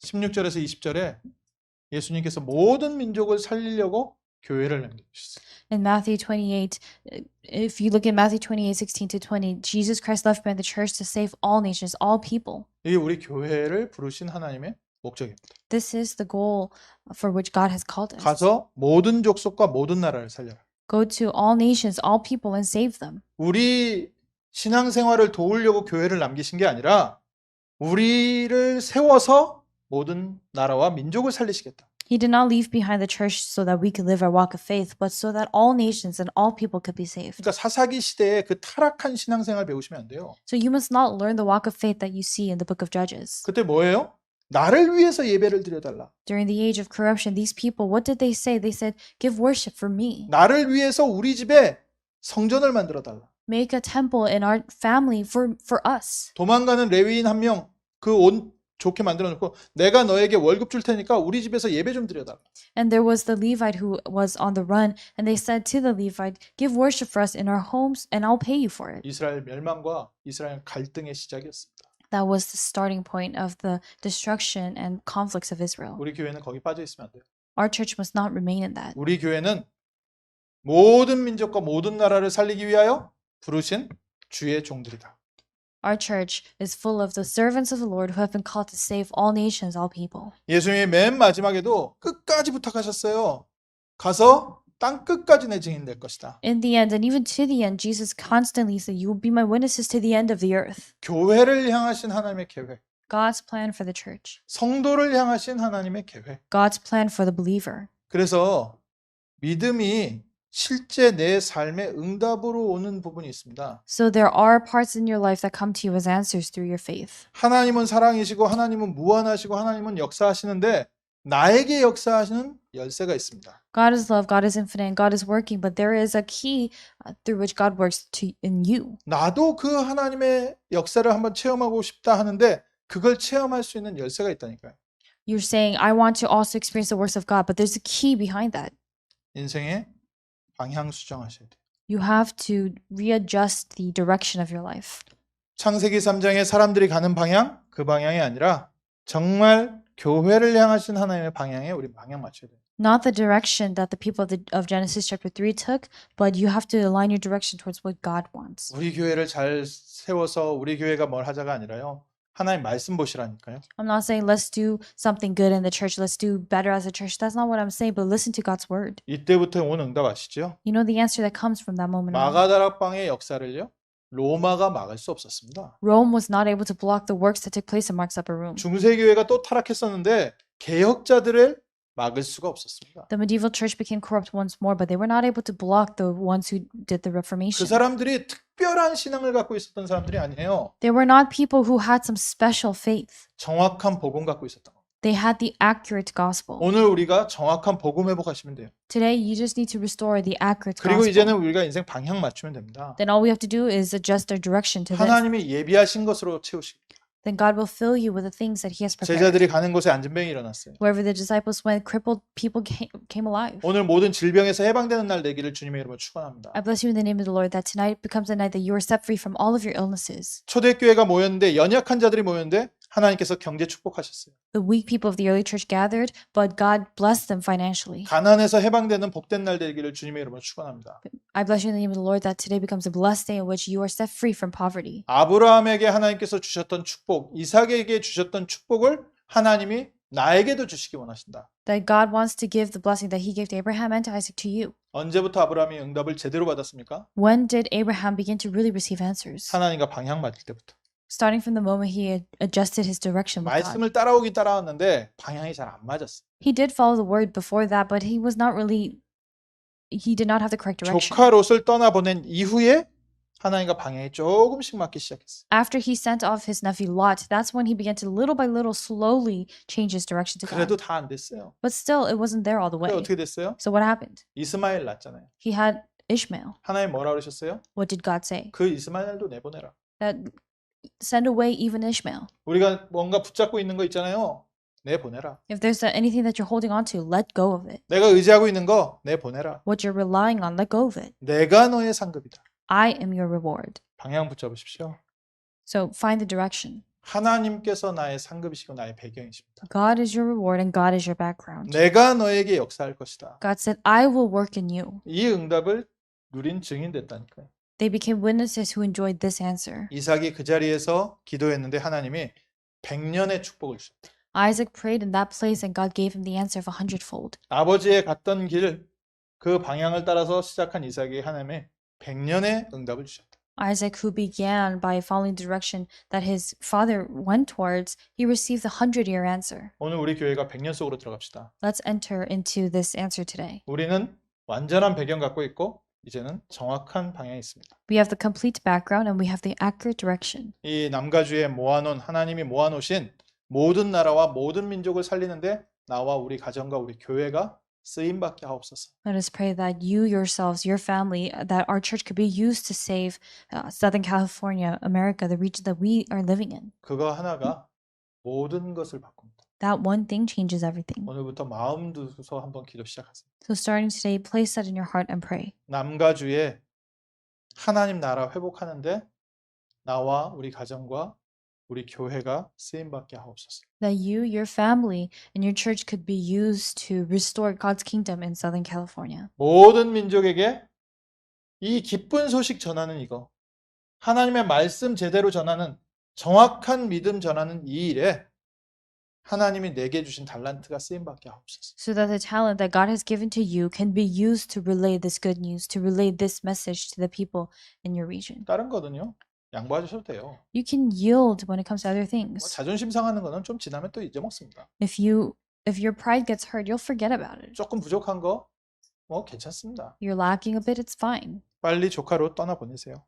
16절에서 20절에 예수님께서 모든 민족을 살리려고 교회를 남겨주셨어요. In Matthew 28, if you look at Matthew 28:16 to 20, Jesus Christ left behind the church to save all nations, all people. 이게 우리 교회를 부르신 하나님의 목적입니다. This is the goal for which God has called us. 가서 모든 족속과 모든 나라를 살려라. Go to all nations, all people, and save them. 우리 신앙생활을 도우려고 교회를 남기신 게 아니라 우리를 세워서 모든 나라와 민족을 살리시겠다. He did not leave behind the church so that we could live our walk of faith, but so that all nations and all people could be saved. 그러니까 사사기 시대에 그 타락한 신앙생활 배우시면 안 돼요. So you must not learn the walk of faith that you see in the book of Judges. 그때 뭐예요? 나를 위해서 예배를 드려달라. During the age of corruption, these people, what did they say? They said, give worship for me. 나를 위해서 우리 집에 성전을 만들어 달라. Make a temple in our family for us. 도망가는 레위인 한 명 그 옷 좋게 만들어 놓고 내가 너에게 월급 줄 테니까 우리 집에서 예배 좀 드려달라. And there was the Levite who was on the run, and they said to the Levite, give worship for us in our homes, and I'll pay you for it. 이스라엘 멸망과 이스라엘 갈등의 시작이었습니다. That was the starting point of the destruction and conflicts of Israel. 우리 교회는 거기 빠져 있으면 안 돼요. Our church must not remain in that. 우리 교회는 모든 민족과 모든 나라를 살리기 위하여 부르신 주의 종들이다. Our church is full of the servants of the Lord who have been called to save all nations, all people. 예수님이 맨 마지막에도 끝까지 부탁하셨어요. 가서 땅 끝까지 내 증인 될 것이다. In the end, and even to the end, Jesus constantly said, you will be my witnesses to the end of the earth. 교회를 향하신 하나님의 계획, God's plan for the church. 성도를 향하신 하나님의 계획. God's plan for the believer. 그래서 믿음이 실제 내 삶의 응답으로 오는 부분이 있습니다. So there are parts in your life that come to you as answers through your faith. 하나님은 사랑이시고 하나님은 무한하시고 하나님은 역사하시는데 나에게 역사하시는 열쇠가 있습니다. God is love, God is infinite, and God is working, but there is a key through which God works in you. 나도 그 하나님의 역사를 한번 체험하고 싶다 하는데 그걸 체험할 수 있는 열쇠가 있다니까요. You're saying, I want to also experience the works of God, but there's a key behind that. 인생의 방향 수정하셔야 돼요. You have to readjust the direction of your life. 창세기 3장에 사람들이 가는 방향, 그 방향이 아니라 정말 교회를 향하신 하나님의 방향에 우리 방향 맞춰야 돼요. Not the direction that the people of Genesis chapter 3 took, but you have to align your direction towards what God wants. 우리 교회를 잘 세워서 우리 교회가 뭘 하자가 아니라요. 하나님 말씀 보시라니까요. I'm not saying let's do something good in the church, let's do better as a church. That's not what I'm saying, but listen to God's word. 이때부터 온 응답 아시죠? You know the answer that comes from that moment on. 마가다락방의 역사를요. 로마가 막을 수 없었습니다. Rome was not able to block the works that took place in Mark's upper room. 중세교회가 또 타락했었는데 개혁자들을 막을 수가 없었습니다. The medieval church became corrupt once more, but they were not able to block the ones who did the 그 Reformation. 사람들이 특별한 신앙을 갖고 있었던 사람들이 아니에요. They were not people who had some special faith. 정확한 복음 갖고 있었던 겁니다. They had the accurate gospel. 오늘 우리가 정확한 복음 회복하시면 돼요. Today, you just need to restore the accurate 그리고 이제는 gospel. 우리가 인생 방향 맞추면 됩니다. Then all we have to do is adjust our direction to this. 하나님이 예비하신 것으로 채우시고 Then God will fill you with the things that He has prepared. 제자들이 가는 곳에 안진병이 일어났어요. Wherever the disciples went, crippled people came alive. 오늘 모든 질병에서 해방되는 날 되기를 주님의 이름으로 축원합니다. I bless you in the name of the Lord that tonight becomes the night that you are set free from all of your illnesses. 초대교회가 모였는데 연약한 자들이 모였는데 하나님께서 경제 축복하셨어요. The weak people of the early church gathered, but God blessed them financially. 가난에서 해방되는 복된 날 되기를 주님의 이름으로 축원합니다. I bless you in the name of the Lord that today becomes a blessed day in which you are set free from poverty. 아브라함에게 하나님께서 주셨던 축복, 이삭에게 주셨던 축복을 하나님이 나에게도 주시기 원하신다. That God wants to give the blessing that He gave to Abraham and to Isaac to you. 언제부터 아브라함이 응답을 제대로 받았습니까? When did Abraham begin to really receive answers? 하나님과 방향 맞을 때부터. Starting from the moment he had adjusted his direction with God. 말씀을 따라오긴 따라왔는데 방향이 잘 안 맞았어요. He did follow the word before that, but he did not have the correct direction. 조카 롯을 떠나보낸 이후에 하나님과 방향이 조금씩 맞기 시작했어요. After he sent off his nephew Lot, that's when he began to little by little slowly change his direction to 그래도 God. 다 안 됐어요. But still, it wasn't there all the 그래 way. 어떻게 됐어요? So what happened? 이스마엘 낳잖아요. He had Ishmael. 하나님 뭐라 그러셨어요? What did God say? 그 이스마엘도 내보내라. That send away even Ishmael. 우리가 뭔가 붙잡고 있는 거 있잖아요. 내보내라. If there's anything that you're holding on to, let go of it. 내가 의지하고 있는 거 내보내라. What you're relying on, let go of it. 내가 너의 상급이다. I am your reward. 방향 붙잡으십시오. So find the direction. 하나님께서 나의 상급이시고 나의 배경이십니다. God is your reward and God is your background. 내가 너에게 역사할 것이다. God said, I will work in you. 이 응답을 누린 증인 됐다니까요. They became witnesses who enjoyed this answer. 이삭이 그 자리에서 기도했는데 하나님이 100년의 축복을 주셨다. Isaac prayed in that place and God gave him the answer of 100-fold. 아버지의 갔던 길, 그 방향을 따라서 시작한 이삭이 하나님의 100년의 응답을 주셨다. Isaac, who began by following the direction that his father went towards, he received the 100-year answer. 오늘 우리 교회가 100년 속으로 들어갑시다. Let's enter into this answer today. 우리는 완전한 배경 갖고 있고 이제는 정확한 방향이 있습니다. We have the complete background and we have the accurate direction. 이 남가주에 모아놓은 하나님이 모아놓으신 모든 나라와 모든 민족을 살리는데 나와 우리 가정과 우리 교회가 쓰임받게 하옵소서. Let us pray that you yourselves, your family, that our church could be used to save Southern California, America, the region that we are living in. 그거 하나가 모든 것을 바꿉니다. That one thing changes everything. 오늘부터 마음 두서 한번 기도 시작하세요. So starting today, place that in your heart and pray. 남가주에 하나님 나라 회복하는데 나와 우리 가정과 우리 교회가 쓰임받게 하옵소서. That you, your family, and your church could be used to restore God's kingdom in Southern California. 모든 민족에게 이 기쁜 소식 전하는 이거, 하나님의 말씀 제대로 전하는 정확한 믿음 전하는 이 일에 하나님이 내게 주신 달란트가 쓰임받게 하옵소서. So that the talent that God has given to you can be used to relay this good news, to relay this message to the people in your region. 다른 거는요, 양보하셔도 돼요. You can yield when it comes to other 뭐 things. 자존심 상하는 거는 좀 지나면 또 잊어먹습니다. If your pride gets hurt, you'll forget about it. 조금 부족한 거 뭐 괜찮습니다. You're lacking a bit, it's fine. 빨리 조카로 떠나보내세요.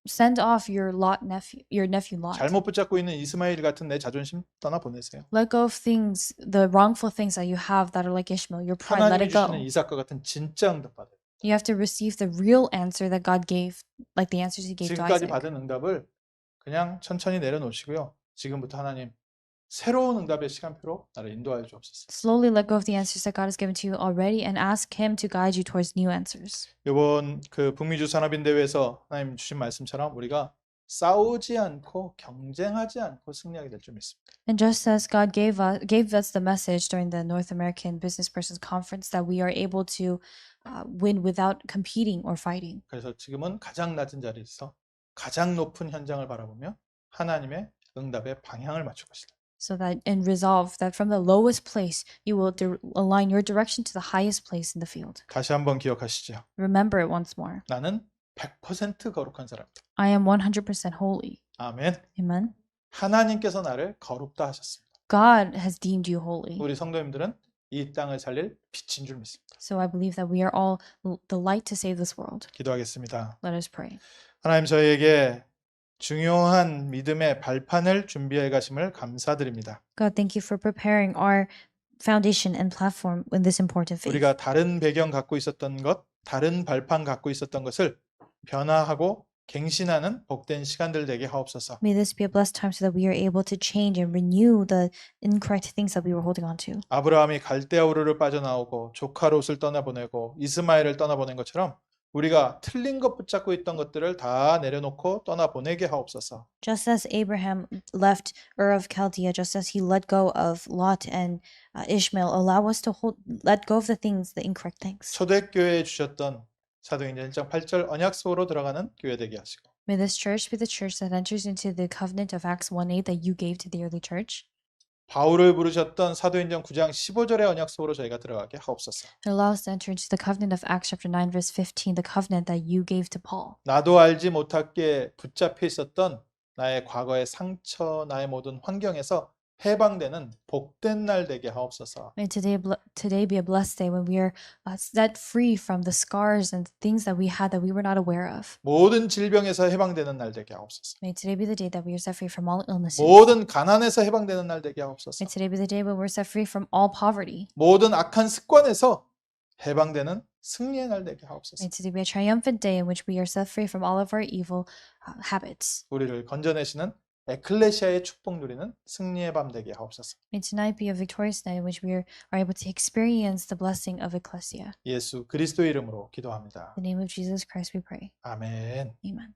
Send off your nephew Lot. 잘못 붙잡고 있는 이스마엘 같은 내 자존심 떠나보내세요. Let go of things, the wrongful things that you have that are like Ishmael. Your pride, let 하나님이 it go. 주시는 이삭과 같은 진짜 응답 받아요. You have to receive the real answer that God gave, like the answers He gave to 지금까지 Isaac. 받은 응답을 그냥 천천히 내려놓으시고요. 지금부터 하나님 새로운 응답의 시간표로 나를 인도하여 주옵소서. Slowly let go of the answers that God has given to you already and ask Him to guide you towards new answers. 이번 그 북미주 산업인 대회에서 하나님 주신 말씀처럼 우리가 싸우지 않고 경쟁하지 않고 승리하게 될 줄 믿습니다. And just as God gave us the message during the North American Business Persons Conference that we are able to win without competing or fighting. 그래서 지금은 가장 낮은 자리에서 가장 높은 현장을 바라보며 하나님의 응답의 방향을 맞출 것이다. So that and resolve that from the lowest place you will align your direction to the highest place in the field. 다시 한번 기억하시죠. Remember it once more. 나는 100% 거룩한 사람이다. I am 100% holy. 아멘. Amen. 하나님께서 나를 거룩다 하셨습니다. God has deemed you holy. 우리 성도님들은 이 땅을 살릴 빛인 줄 믿습니다. So I believe that we are all the light to save this world. 기도하겠습니다. Let us pray. 하나님 저희에게 중요한 믿음의 발판을 준비해 가심을 감사드립니다. God, thank you for preparing our foundation and platform in this important faith. 우리가 다른 배경 갖고 있었던 것, 다른 발판 갖고 있었던 것을 변화하고 갱신하는 복된 시간들 되게 하옵소서. May this be a blessed time so that we are able to change and renew the incorrect things that we were holding on to. 아브라함이 갈대아 우르를 빠져나오고 조카 롯을 떠나보내고 이스마엘을 떠나보낸 것처럼 우리가 틀린 것 붙잡고 있던 것들을 다 내려놓고 떠나보내게 하옵소서. Just as Abraham left Ur of Chaldea, just as he let go of Lot and Ishmael, allow us to let go of the things, the incorrect things. 초대교회에 주셨던 사도행전 1장 8절 언약속으로 들어가는 교회 되게 하시고 May this church be the church that enters into the covenant of Acts 1:8 that you gave to the early church. 바울을 부르셨던 사도행전 9장 15절의 언약속으로 저희가 들어가게 하옵소서. And allow us to enter into the covenant of Acts chapter 9 verse 15, the covenant that you gave to Paul. 나도 알지 못하게 붙잡혀 있었던 나의 과거의 상처, 나의 모든 환경에서 해방되는 복된 날 되게 하옵소서. May today be a blessed day when we are set free from the scars and things that we had that we were not aware of. 모든 질병에서 해방되는 날 되게 하옵소서. May today be the day that we are set free from all illnesses. 모든 가난에서 해방되는 날 되게 하옵소서. May today be the day when we're set free from all poverty. 모든 악한 습관에서 해방되는 승리의 날 되게 하옵소서. May today be a triumphant day in which we are set free from all of our evil habits. 우리를 건져내시는 에클레시아의 축복 누리는 승리의 밤 되게 하옵소서. May tonight be a victorious night in which we are able to experience the blessing of ecclesia. 예수 그리스도 이름으로 기도합니다. In the name of Jesus Christ we pray. 아멘. Amen.